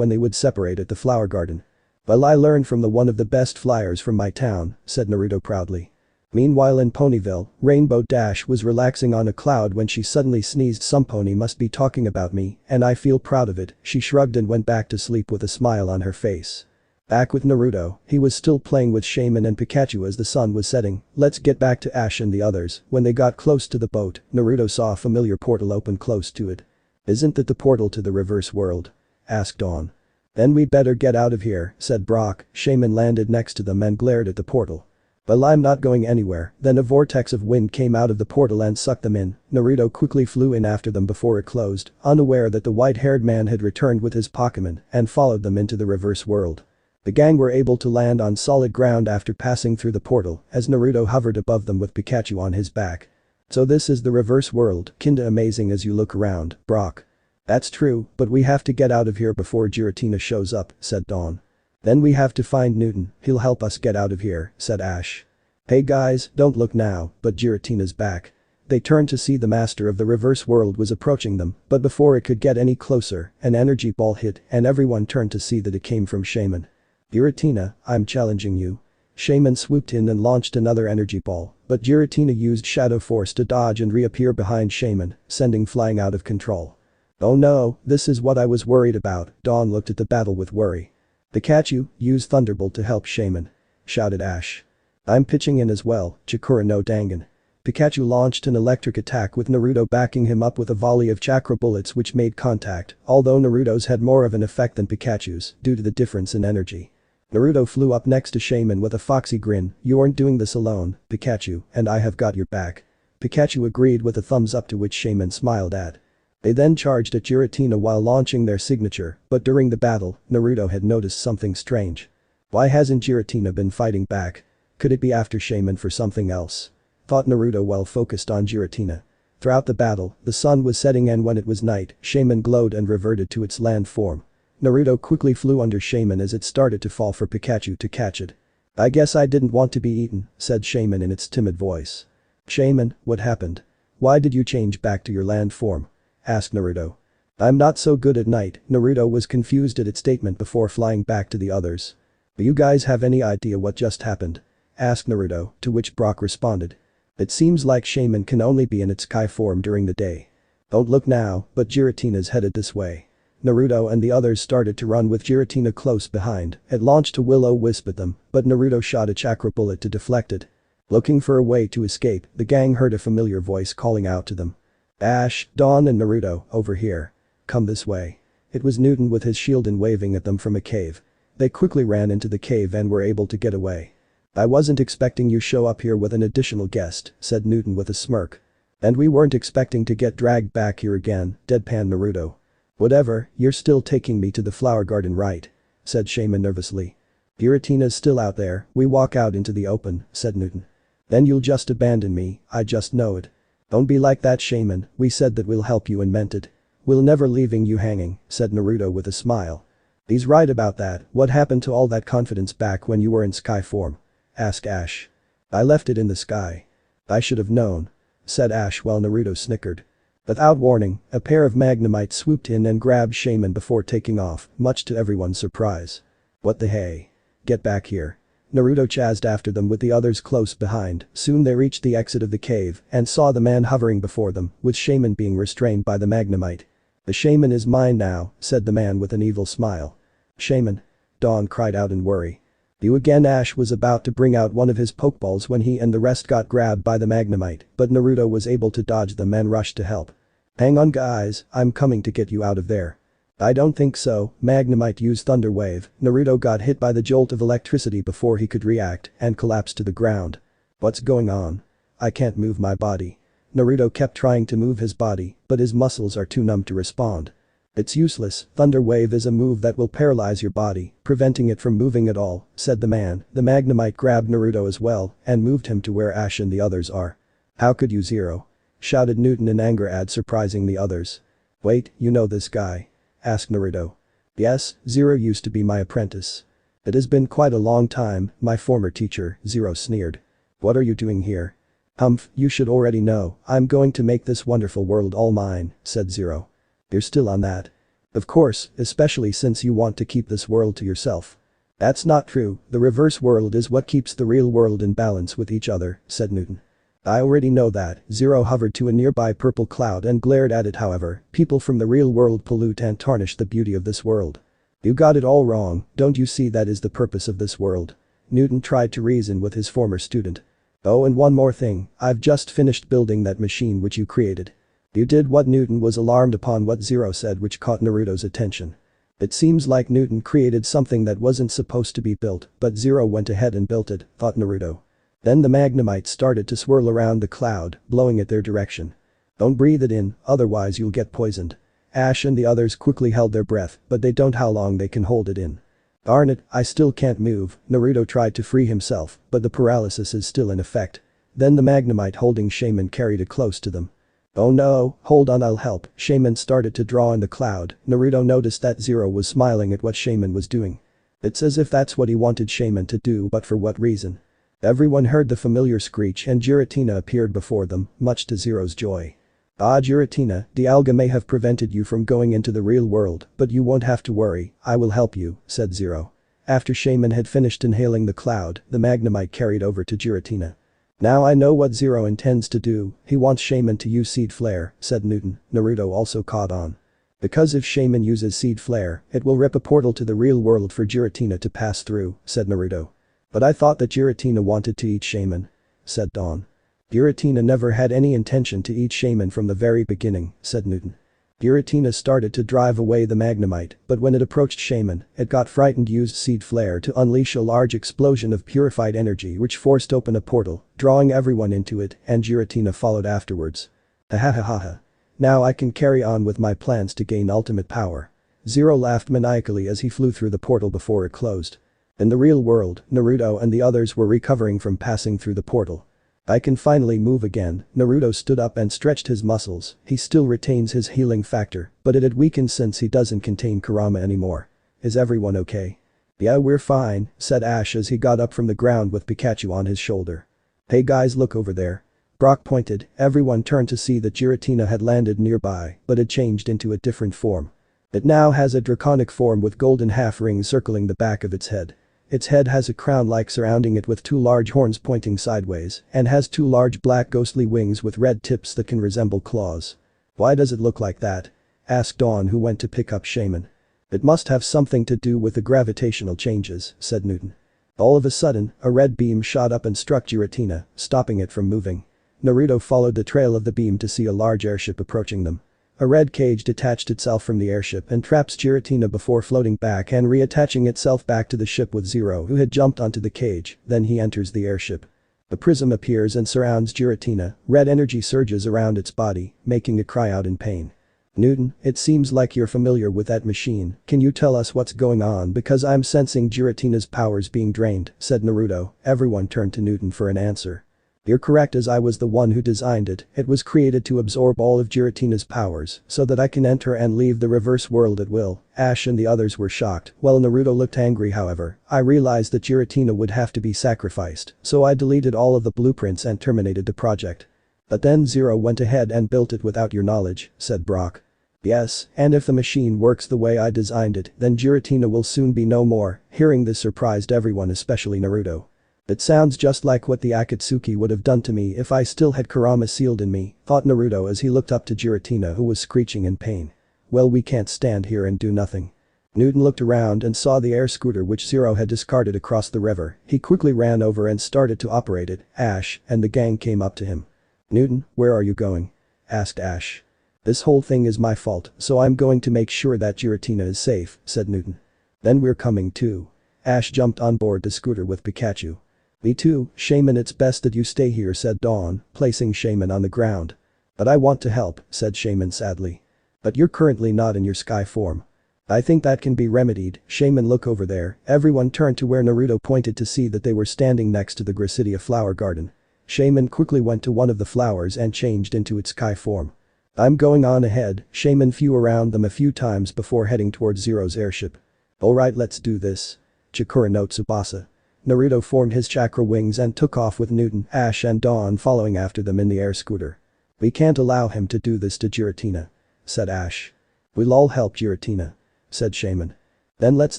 they would separate at the flower garden. Well, I learned from one of the best flyers from my town, said Naruto proudly. Meanwhile in Ponyville, Rainbow Dash was relaxing on a cloud when she suddenly sneezed. Some pony must be talking about me, and I feel proud of it. She shrugged and went back to sleep with a smile on her face. Back with Naruto, he was still playing with Shaman and Pikachu as the sun was setting. Let's get back to Ash and the others. When they got close to the boat, Naruto saw a familiar portal open close to it. Isn't that the portal to the reverse world? Asked Dawn. Then we better get out of here, said Brock. Shaman landed next to them and glared at the portal. Well, I'm not going anywhere. Then a vortex of wind came out of the portal and sucked them in. Naruto quickly flew in after them before it closed, unaware that the white-haired man had returned with his Pokemon and followed them into the reverse world. The gang were able to land on solid ground after passing through the portal, as Naruto hovered above them with Pikachu on his back. So this is the reverse world, kinda amazing as you look around, Brock. That's true, but we have to get out of here before Giratina shows up, said Dawn. Then we have to find Newton, he'll help us get out of here, said Ash. Hey guys, don't look now, but Giratina's back. They turned to see the master of the reverse world was approaching them, but before it could get any closer, an energy ball hit and everyone turned to see that it came from Shaman. Giratina, I'm challenging you. Shaman swooped in and launched another energy ball, but Giratina used Shadow Force to dodge and reappear behind Shaman, sending flying out of control. Oh no, this is what I was worried about. Dawn looked at the battle with worry. Pikachu, use Thunderbolt to help Shaman, shouted Ash. I'm pitching in as well, Chikura no Dangan. Pikachu launched an electric attack with Naruto backing him up with a volley of chakra bullets which made contact, although Naruto's had more of an effect than Pikachu's due to the difference in energy. Naruto flew up next to Shaman with a foxy grin. You aren't doing this alone, Pikachu, and I have got your back. Pikachu agreed with a thumbs up, to which Shaman smiled at. They then charged at Giratina while launching their signature, but during the battle, Naruto had noticed something strange. Why hasn't Giratina been fighting back? Could it be after Shaman for something else? Thought Naruto while focused on Giratina. Throughout the battle, the sun was setting and when it was night, Shaman glowed and reverted to its land form. Naruto quickly flew under Shaman as it started to fall for Pikachu to catch it. I guess I didn't want to be eaten, said Shaman in its timid voice. Shaman, what happened? Why did you change back to your land form? Asked Naruto. I'm not so good at night. Naruto was confused at its statement before flying back to the others. Do you guys have any idea what just happened? Asked Naruto, to which Brock responded. It seems like Shaman can only be in its Kai form during the day. Don't look now, but Giratina's headed this way. Naruto and the others started to run with Giratina close behind. It launched a will-o-wisp at them, but Naruto shot a chakra bullet to deflect it. Looking for a way to escape, the gang heard a familiar voice calling out to them. Ash, Dawn and Naruto, over here. Come this way. It was Newton with his shield and waving at them from a cave. They quickly ran into the cave and were able to get away. I wasn't expecting you show up here with an additional guest, said Newton with a smirk. And we weren't expecting to get dragged back here again, deadpan Naruto. Whatever, you're still taking me to the flower garden, right? Said Shaman nervously. Giratina's still out there, we walk out into the open, said Newton. Then you'll just abandon me, I just know it. Don't be like that, Shaman, we said that we'll help you and meant it. We'll never leaving you hanging, said Naruto with a smile. He's right about that. What happened to all that confidence back when you were in sky form? Asked Ash. I left it in the sky. I should have known, said Ash while Naruto snickered. Without warning, a pair of Magnemites swooped in and grabbed Shaman before taking off, much to everyone's surprise. What the hey? Get back here. Naruto chased after them with the others close behind. Soon they reached the exit of the cave and saw the man hovering before them, with Shaman being restrained by the Magnemite. The Shaman is mine now, said the man with an evil smile. Shaman? Dawn cried out in worry. You again. Ash was about to bring out one of his pokeballs when he and the rest got grabbed by the Magnemite, but Naruto was able to dodge them and rushed to help. Hang on guys, I'm coming to get you out of there. I don't think so. Magnemite used Thunder Wave. Naruto got hit by the jolt of electricity before he could react and collapsed to the ground. What's going on? I can't move my body. Naruto kept trying to move his body, but his muscles are too numb to respond. It's useless. Thunder Wave is a move that will paralyze your body, preventing it from moving at all, said the man. The Magnemite grabbed Naruto as well and moved him to where Ash and the others are. How could you Zero? Shouted Newton in anger at surprising the others. Wait, you know this guy? Asked Naruto. Yes, Zero used to be my apprentice. It has been quite a long time, my former teacher, Zero sneered. What are you doing here? Humph, you should already know, I'm going to make this wonderful world all mine, said Zero. You're still on that? Of course, especially since you want to keep this world to yourself. That's not true, the reverse world is what keeps the real world in balance with each other, said Newton. I already know that. Zero hovered to a nearby purple cloud and glared at it. However, people from the real world pollute and tarnish the beauty of this world. You got it all wrong, don't you see that is the purpose of this world? Newton tried to reason with his former student. Oh, and one more thing, I've just finished building that machine which you created. You did what? Newton was alarmed upon what Zero said, which caught Naruto's attention. It seems like Newton created something that wasn't supposed to be built, but Zero went ahead and built it, thought Naruto. Then the Magnemites started to swirl around the cloud, blowing at their direction. Don't breathe it in, otherwise you'll get poisoned. Ash and the others quickly held their breath, but they don't know how long they can hold it in. Darn it, I still can't move. Naruto tried to free himself, but the paralysis is still in effect. Then the Magnemite holding Shaman carried it close to them. Oh no, hold on, I'll help. Shaman started to draw in the cloud. Naruto noticed that Zero was smiling at what Shaman was doing. It's as if that's what he wanted Shaman to do, but for what reason? Everyone heard the familiar screech and Giratina appeared before them, much to Zero's joy. Ah, Giratina, the alga may have prevented you from going into the real world, but you won't have to worry, I will help you, said Zero. After Shaman had finished inhaling the cloud, the Magnemite carried over to Giratina. Now I know what Zero intends to do, he wants Shaman to use Seed Flare, said Newton. Naruto also caught on. Because if Shaman uses Seed Flare, it will rip a portal to the real world for Giratina to pass through, said Naruto. But I thought that Giratina wanted to eat Shaman, said Dawn. Giratina never had any intention to eat Shaman from the very beginning, said Newton. Giratina started to drive away the Magnemite, but when it approached Shaman, it got frightened, used Seed Flare to unleash a large explosion of purified energy which forced open a portal, drawing everyone into it, and Giratina followed afterwards. Ahahaha. Now I can carry on with my plans to gain ultimate power. Zero laughed maniacally as he flew through the portal before it closed. In the real world, Naruto and the others were recovering from passing through the portal. I can finally move again. Naruto stood up and stretched his muscles. He still retains his healing factor, but it had weakened since he doesn't contain Kurama anymore. Is everyone okay? Yeah, we're fine, said Ash as he got up from the ground with Pikachu on his shoulder. Hey guys, look over there. Brock pointed. Everyone turned to see that Giratina had landed nearby, but had changed into a different form. It now has a draconic form with golden half rings circling the back of its head. Its head has a crown-like surrounding it with two large horns pointing sideways and has two large black ghostly wings with red tips that can resemble claws. Why does it look like that? Asked Dawn, who went to pick up Shaman. It must have something to do with the gravitational changes, said Newton. All of a sudden, a red beam shot up and struck Giratina, stopping it from moving. Naruto followed the trail of the beam to see a large airship approaching them. A red cage detached itself from the airship and traps Giratina before floating back and reattaching itself back to the ship with Zero, who had jumped onto the cage. Then he enters the airship. A prism appears and surrounds Giratina. Red energy surges around its body, making it cry out in pain. Newton, it seems like you're familiar with that machine. Can you tell us what's going on, because I'm sensing Giratina's powers being drained, said Naruto. Everyone turned to Newton for an answer. You're correct, as I was the one who designed it. It was created to absorb all of Giratina's powers so that I can enter and leave the reverse world at will. Ash and the others were shocked. While Naruto looked angry, however, I realized that Giratina would have to be sacrificed, so I deleted all of the blueprints and terminated the project. But then Zero went ahead and built it without your knowledge, said Brock. Yes, and if the machine works the way I designed it, then Giratina will soon be no more. Hearing this surprised everyone, especially Naruto. It sounds just like what the Akatsuki would have done to me if I still had Kurama sealed in me, thought Naruto as he looked up to Giratina, who was screeching in pain. Well, we can't stand here and do nothing. Newton looked around and saw the air scooter which Zero had discarded across the river. He quickly ran over and started to operate it. Ash and the gang came up to him. "Newton, where are you going?" asked Ash. "This whole thing is my fault, so I'm going to make sure that Giratina is safe," said Newton. "Then we're coming too." Ash jumped on board the scooter with Pikachu. "Me too, Shaman, it's best that you stay here," said Dawn, placing Shaman on the ground. "But I want to help," said Shaman sadly. "But you're currently not in your sky form." "I think that can be remedied." Shaman, look over there. Everyone turned to where Naruto pointed to see that they were standing next to the Gracidia flower garden. Shaman quickly went to one of the flowers and changed into its sky form. "I'm going on ahead." Shaman flew around them a few times before heading towards Zero's airship. "Alright, let's do this. Chikura no Tsubasa." Naruto formed his chakra wings and took off with Newton, Ash and Dawn following after them in the air scooter. "We can't allow him to do this to Giratina," said Ash. "We'll all help Giratina," said Shaman. "Then let's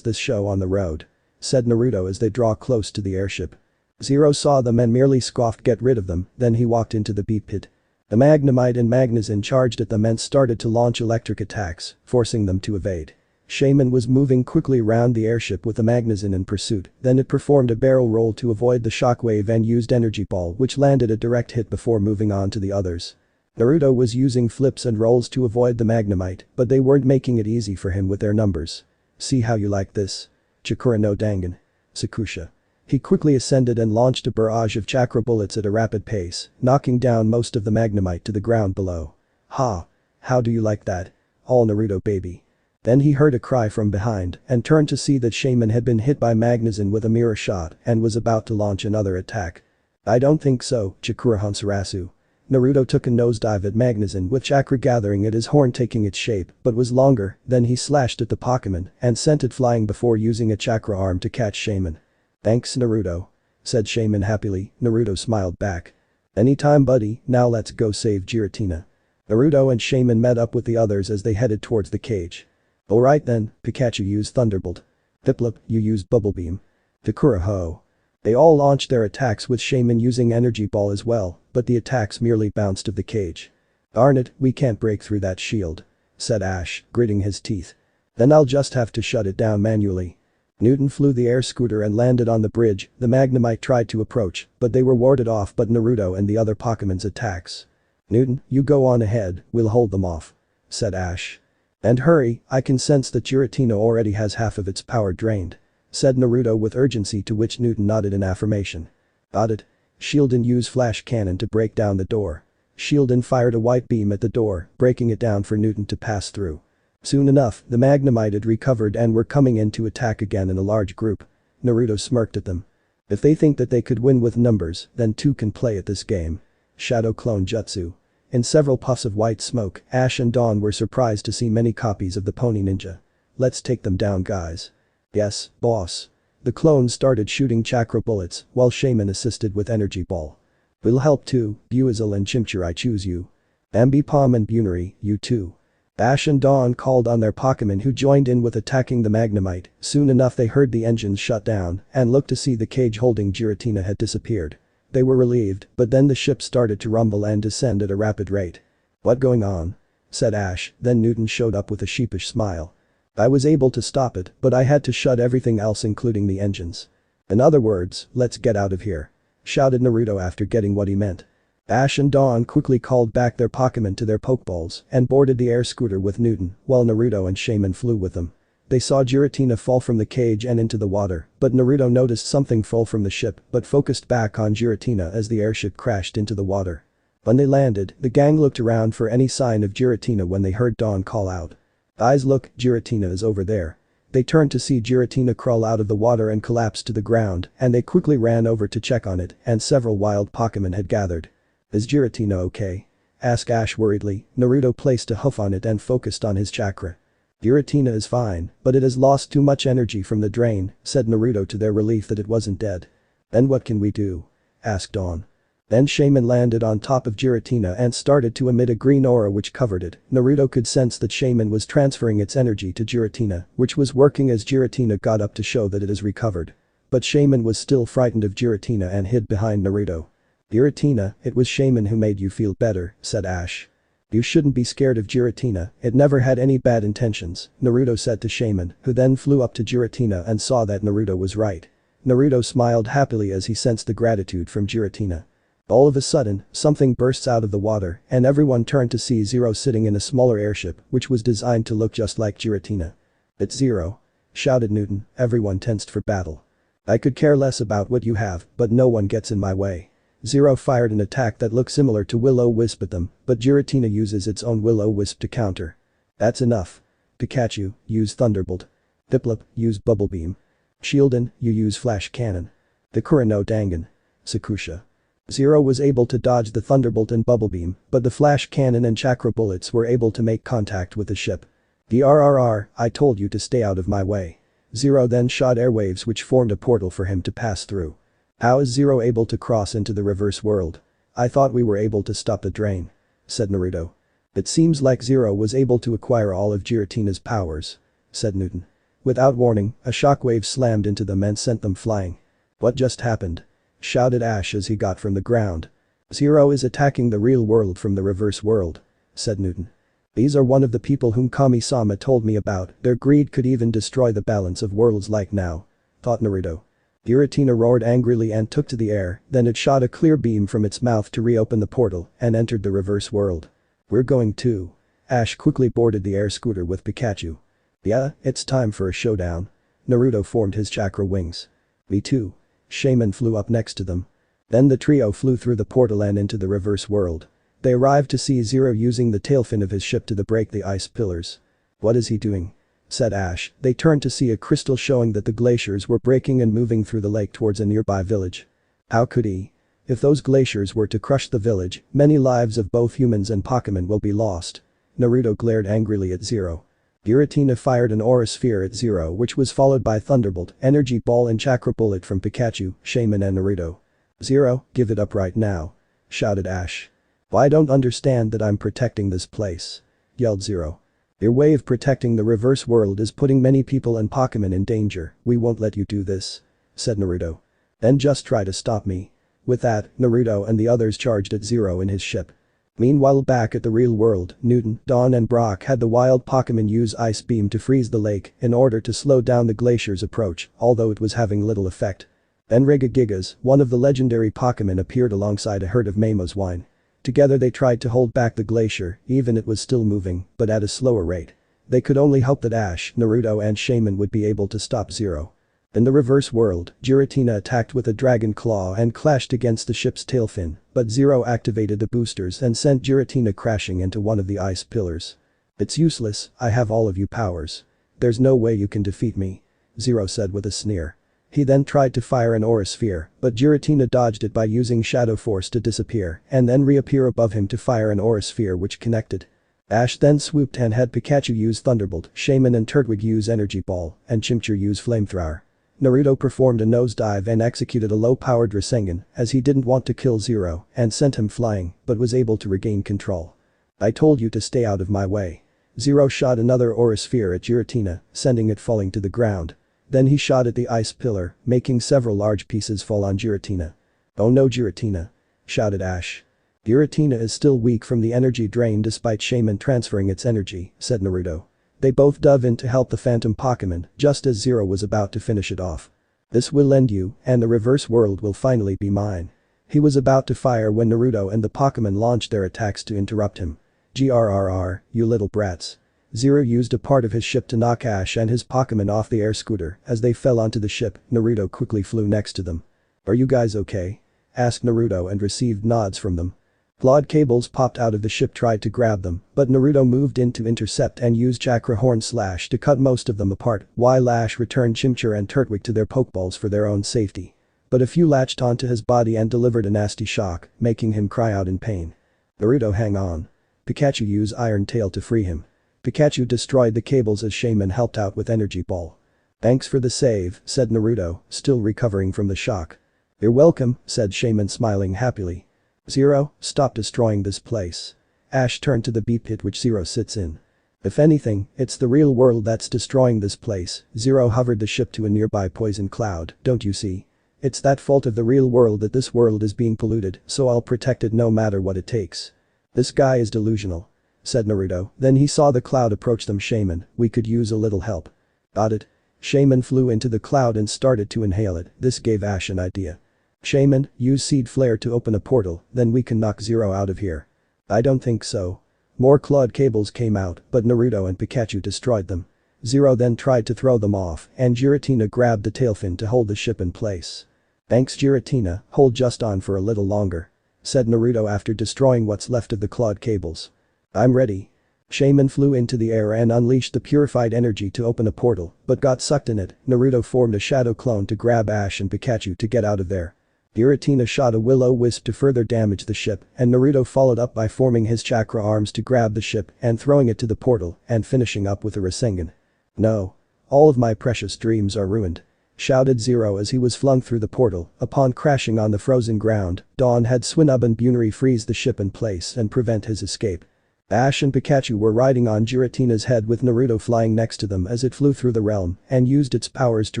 this show on the road," said Naruto as they draw close to the airship. Zero saw them and merely scoffed, "Get rid of them," then he walked into the beep pit. The Magnemite and Magnezin charged at them and started to launch electric attacks, forcing them to evade. Shaman was moving quickly around the airship with the Magnezin in pursuit, then it performed a barrel roll to avoid the shockwave and used Energy Ball, which landed a direct hit before moving on to the others. Naruto was using flips and rolls to avoid the Magnemite, but they weren't making it easy for him with their numbers. "See how you like this? Chikura no Dangan. Sakusha." He quickly ascended and launched a barrage of chakra bullets at a rapid pace, knocking down most of the Magnemite to the ground below. "Ha! How do you like that? All Naruto baby." Then he heard a cry from behind and turned to see that Shaman had been hit by Magnezin with a mirror shot and was about to launch another attack. "I don't think so, Chikura Hansarasu." Naruto took a nosedive at Magnezin with chakra gathering at his horn taking its shape but was longer, then he slashed at the Pokemon and sent it flying before using a chakra arm to catch Shaman. "Thanks, Naruto," said Shaman happily. Naruto smiled back. "Anytime, buddy, now let's go save Giratina." Naruto and Shaman met up with the others as they headed towards the cage. "Alright then." Pikachu used Thunderbolt. "Piplup, you use Bubble Beam." "Takura ho." They all launched their attacks with Shaman using Energy Ball as well, but the attacks merely bounced off the cage. "Darn it, we can't break through that shield," said Ash, gritting his teeth. "Then I'll just have to shut it down manually." Newton flew the air scooter and landed on the bridge. The Magnemite tried to approach, but they were warded off by Naruto and the other Pokemon's attacks. "Newton, you go on ahead, we'll hold them off," said Ash. "And hurry, I can sense that Giratina already has half of its power drained," said Naruto with urgency, to which Newton nodded in affirmation. "Got it. Shieldin, use flash cannon to break down the door." Shieldin fired a white beam at the door, breaking it down for Newton to pass through. Soon enough, the Magnemite had recovered and were coming in to attack again in a large group. Naruto smirked at them. "If they think that they could win with numbers, then two can play at this game. Shadow Clone Jutsu." In several puffs of white smoke, Ash and Dawn were surprised to see many copies of the Pony Ninja. "Let's take them down, guys." "Yes, boss." The clones started shooting chakra bullets, while Shaman assisted with Energy Ball. "We'll help too, Buizel and Chimchar, I choose you. Ambipom and Bunary, you too." Ash and Dawn called on their Pokemon, who joined in with attacking the Magnemite. Soon enough they heard the engines shut down and looked to see the cage holding Giratina had disappeared. They were relieved, but then the ship started to rumble and descend at a rapid rate. "What going on?" said Ash, then Newton showed up with a sheepish smile. "I was able to stop it, but I had to shut everything else including the engines. In other words, let's get out of here," shouted Naruto after getting what he meant. Ash and Dawn quickly called back their Pokemon to their Pokeballs and boarded the air scooter with Newton, while Naruto and Shaman flew with them. They saw Giratina fall from the cage and into the water, but Naruto noticed something fall from the ship but focused back on Giratina as the airship crashed into the water. When they landed, the gang looked around for any sign of Giratina when they heard Dawn call out. "Guys, look, Giratina is over there." They turned to see Giratina crawl out of the water and collapse to the ground, and they quickly ran over to check on it, and several wild Pokemon had gathered. "Is Giratina okay?" asked Ash worriedly. Naruto placed a hoof on it and focused on his chakra. "Giratina is fine, but it has lost too much energy from the drain," said Naruto to their relief that it wasn't dead. "Then what can we do?" asked Dawn. Then Shaman landed on top of Giratina and started to emit a green aura which covered it. Naruto could sense that Shaman was transferring its energy to Giratina, which was working as Giratina got up to show that it is recovered. But Shaman was still frightened of Giratina and hid behind Naruto. "Giratina, it was Shaman who made you feel better," said Ash. "You shouldn't be scared of Giratina, it never had any bad intentions," Naruto said to Shaman, who then flew up to Giratina and saw that Naruto was right. Naruto smiled happily as he sensed the gratitude from Giratina. All of a sudden, something bursts out of the water and everyone turned to see Zero sitting in a smaller airship which was designed to look just like Giratina. "It's Zero," shouted Newton, everyone tensed for battle. "I could care less about what you have, but no one gets in my way." Zero fired an attack that looked similar to Will-O-Wisp at them, but Giratina uses its own Will-O-Wisp to counter. "That's enough. Pikachu, use Thunderbolt. Diplup, use Bubble Beam. Shieldon, you use Flash Cannon. Dakura no Dangan. Sakusha." Zero was able to dodge the Thunderbolt and Bubble Beam, but the Flash Cannon and Chakra Bullets were able to make contact with the ship. "DRRR, I told you to stay out of my way." Zero then shot airwaves which formed a portal for him to pass through. "How is Zero able to cross into the reverse world? I thought we were able to stop the drain," said Naruto. "It seems like Zero was able to acquire all of Giratina's powers," said Newton. Without warning, a shockwave slammed into them and sent them flying. "What just happened?" shouted Ash as he got from the ground. "Zero is attacking the real world from the reverse world," said Newton. "These are one of the people whom Kami-sama told me about, their greed could even destroy the balance of worlds like now," thought Naruto. Giratina roared angrily and took to the air, then it shot a clear beam from its mouth to reopen the portal and entered the reverse world. "We're going too." Ash quickly boarded the air scooter with Pikachu. "Yeah, it's time for a showdown." Naruto formed his chakra wings. "Me too." Shaman flew up next to them. Then the trio flew through the portal and into the reverse world. They arrived to see Zero using the tailfin of his ship to break the ice pillars. "What is he doing?" said Ash. They turned to see a crystal showing that the glaciers were breaking and moving through the lake towards a nearby village. "How could he? If those glaciers were to crush the village, many lives of both humans and Pokemon will be lost." Naruto glared angrily at Zero. Giratina fired an aura sphere at Zero which was followed by Thunderbolt, Energy Ball and Chakra Bullet from Pikachu, Shaman and Naruto. "Zero, give it up right now," shouted Ash. "Well, I don't understand that I'm protecting this place," yelled Zero. "Your way of protecting the reverse world is putting many people and Pokemon in danger, we won't let you do this," said Naruto. "Then just try to stop me." With that, Naruto and the others charged at Zero in his ship. Meanwhile back at the real world, Newton, Dawn and Brock had the wild Pokemon use Ice Beam to freeze the lake in order to slow down the glacier's approach, although it was having little effect. Then Regigigas, one of the legendary Pokemon appeared alongside a herd of Mamoswine. Together they tried to hold back the glacier, even it was still moving, but at a slower rate. They could only hope that Ash, Naruto and Shaman would be able to stop Zero. In the reverse world, Giratina attacked with a dragon claw and clashed against the ship's tailfin, but Zero activated the boosters and sent Giratina crashing into one of the ice pillars. "It's useless, I have all of you powers. There's no way you can defeat me," Zero said with a sneer. He then tried to fire an aura sphere, but Giratina dodged it by using Shadow Force to disappear and then reappear above him to fire an aura sphere which connected. Ash then swooped and had Pikachu use Thunderbolt, Shaman and Turtwig use Energy Ball, and Chimchar use Flamethrower. Naruto performed a nosedive and executed a low-powered Rasengan as he didn't want to kill Zero and sent him flying but was able to regain control. "I told you to stay out of my way." Zero shot another aura sphere at Giratina, sending it falling to the ground. Then he shot at the ice pillar, making several large pieces fall on Giratina. "Oh no Giratina," shouted Ash. "Giratina is still weak from the energy drain despite Shaman transferring its energy," said Naruto. They both dove in to help the phantom Pokemon just as Zero was about to finish it off. "This will end you, and the reverse world will finally be mine." He was about to fire when Naruto and the Pokemon launched their attacks to interrupt him. "Grrr, you little brats." Zero used a part of his ship to knock Ash and his Pokemon off the air scooter. As they fell onto the ship, Naruto quickly flew next to them. "Are you guys okay?" asked Naruto and received nods from them. Clawed cables popped out of the ship tried to grab them, but Naruto moved in to intercept and used Chakra Horn Slash to cut most of them apart, while Ash returned Chimchar and Turtwig to their Pokeballs for their own safety. But a few latched onto his body and delivered a nasty shock, making him cry out in pain. "Naruto, hang on." Pikachu used Iron Tail to free him. Pikachu destroyed the cables as Shaman helped out with Energy Ball. "Thanks for the save," said Naruto, still recovering from the shock. "You're welcome," said Shaman smiling happily. Zero, stop destroying this place. Ash turned to the bee pit which Zero sits in. If anything, it's the real world that's destroying this place. Zero hovered the ship to a nearby poison cloud, don't you see? It's that fault of the real world that this world is being polluted, so I'll protect it no matter what it takes. This guy is delusional, said Naruto. Then he saw the cloud approach them. Shaman, we could use a little help. Got it. Shaman flew into the cloud and started to inhale it. This gave Ash an idea. Shaman, use seed flare to open a portal, then we can knock Zero out of here. I don't think so. More clawed cables came out, but Naruto and Pikachu destroyed them. Zero then tried to throw them off, and Giratina grabbed the tail fin to hold the ship in place. Thanks Giratina, hold just on for a little longer, said Naruto after destroying what's left of the clawed cables. I'm ready. Shaman flew into the air and unleashed the purified energy to open a portal, but got sucked in it. Naruto formed a shadow clone to grab Ash and Pikachu to get out of there. Giratina shot a will-o-wisp to further damage the ship, and Naruto followed up by forming his chakra arms to grab the ship and throwing it to the portal and finishing up with a Rasengan. No. All of my precious dreams are ruined, shouted Zero as he was flung through the portal. Upon crashing on the frozen ground, Dawn had Swinub and Bunary freeze the ship in place and prevent his escape. Ash and Pikachu were riding on Giratina's head with Naruto flying next to them as it flew through the realm and used its powers to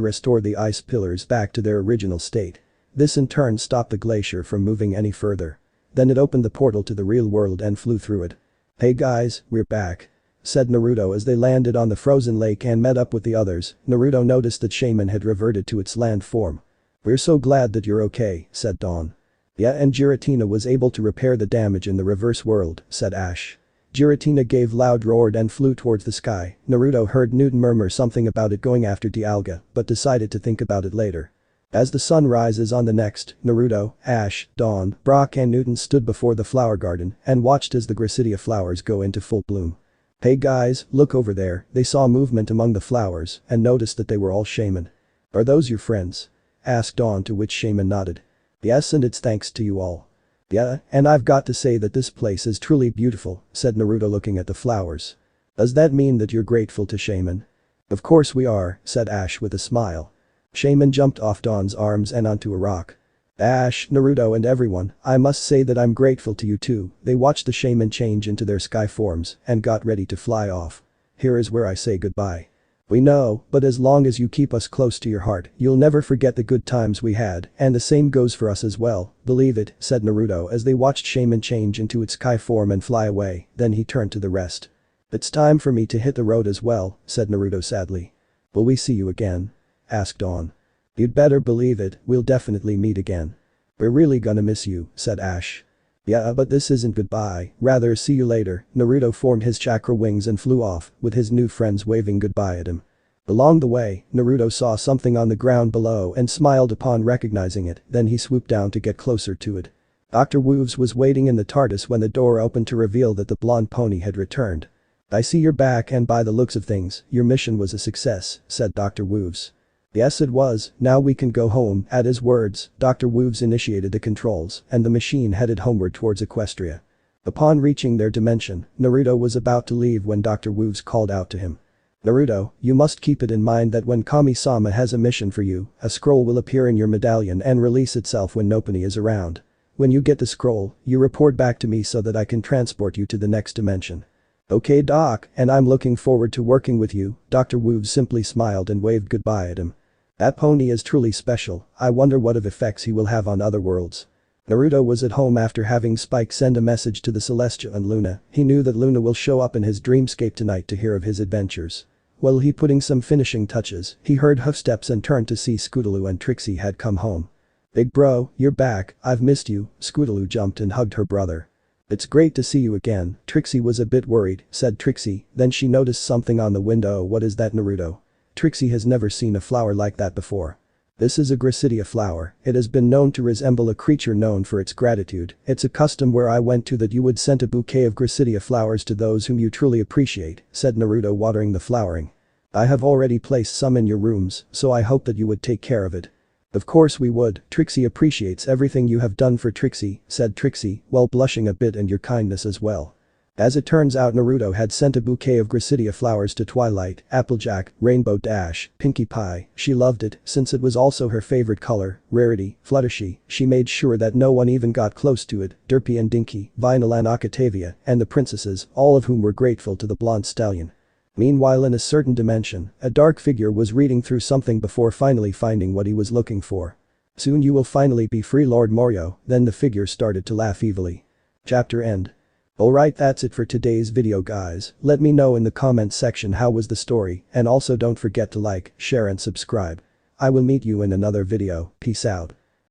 restore the ice pillars back to their original state. This in turn stopped the glacier from moving any further. Then it opened the portal to the real world and flew through it. Hey guys, we're back, said Naruto as they landed on the frozen lake and met up with the others. Naruto noticed that Shaman had reverted to its land form. We're so glad that you're okay, said Dawn. Yeah, and Giratina was able to repair the damage in the reverse world, said Ash. Giratina gave loud roared and flew towards the sky. Naruto heard Newton murmur something about it going after Dialga, but decided to think about it later. As the sun rises on the next, Naruto, Ash, Dawn, Brock and Newton stood before the flower garden and watched as the Gracidia flowers go into full bloom. Hey guys, look over there. They saw movement among the flowers and noticed that they were all Shaman. Are those your friends? Asked Dawn, to which Shaman nodded. Yes, and it's thanks to you all. Yeah, and I've got to say that this place is truly beautiful, said Naruto looking at the flowers. Does that mean that you're grateful to Shaman? Of course we are, said Ash with a smile. Shaman jumped off Dawn's arms and onto a rock. Ash, Naruto and everyone, I must say that I'm grateful to you too. They watched the Shaman change into their sky forms and got ready to fly off. Here is where I say goodbye. We know, but as long as you keep us close to your heart, you'll never forget the good times we had, and the same goes for us as well, believe it, said Naruto as they watched Shaman change into its sky form and fly away. Then he turned to the rest. It's time for me to hit the road as well, said Naruto sadly. Will we see you again? Asked Dawn. You'd better believe it, we'll definitely meet again. We're really gonna miss you, said Ash. Yeah, but this isn't goodbye, rather see you later. Naruto formed his chakra wings and flew off, with his new friends waving goodbye at him. Along the way, Naruto saw something on the ground below and smiled upon recognizing it, then he swooped down to get closer to it. Dr. Woovs was waiting in the TARDIS when the door opened to reveal that the blonde pony had returned. I see you're back, and by the looks of things, your mission was a success, said Dr. Woovs. Yes it was, now we can go home. At his words, Dr. Woovs initiated the controls and the machine headed homeward towards Equestria. Upon reaching their dimension, Naruto was about to leave when Dr. Woovs called out to him. Naruto, you must keep it in mind that when Kami-sama has a mission for you, a scroll will appear in your medallion and release itself when Nopony is around. When you get the scroll, you report back to me so that I can transport you to the next dimension. Okay Doc, and I'm looking forward to working with you. Dr. Woovs simply smiled and waved goodbye at him. That pony is truly special, I wonder what of effects he will have on other worlds. Naruto was at home after having Spike send a message to the Celestia and Luna. He knew that Luna will show up in his dreamscape tonight to hear of his adventures. While he putting some finishing touches, he heard hoofsteps and turned to see Scootaloo and Trixie had come home. Big bro, you're back, I've missed you. Scootaloo jumped and hugged her brother. It's great to see you again. Trixie was a bit worried, said Trixie, then she noticed something on the window. What is that, Naruto? Trixie has never seen a flower like that before. This is a Gracidia flower. It has been known to resemble a creature known for its gratitude. It's a custom where I went to that you would send a bouquet of Gracidia flowers to those whom you truly appreciate, said Naruto, watering the flowering. I have already placed some in your rooms, so I hope that you would take care of it. Of course we would. Trixie appreciates everything you have done for Trixie, said Trixie, while blushing a bit, and your kindness as well. As it turns out, Naruto had sent a bouquet of Gracidia flowers to Twilight, Applejack, Rainbow Dash, Pinkie Pie. She loved it since it was also her favorite color. Rarity, Fluttershy, she made sure that no one even got close to it. Derpy and Dinky, Vinyl and Octavia, and the princesses, all of whom were grateful to the blonde stallion. Meanwhile, in a certain dimension, a dark figure was reading through something before finally finding what he was looking for. Soon you will finally be free, Lord Morio. Then the figure started to laugh evilly. Chapter end. Alright, that's it for today's video guys. Let me know in the comments section how was the story, and also don't forget to like, share and subscribe. I will meet you in another video. Peace out.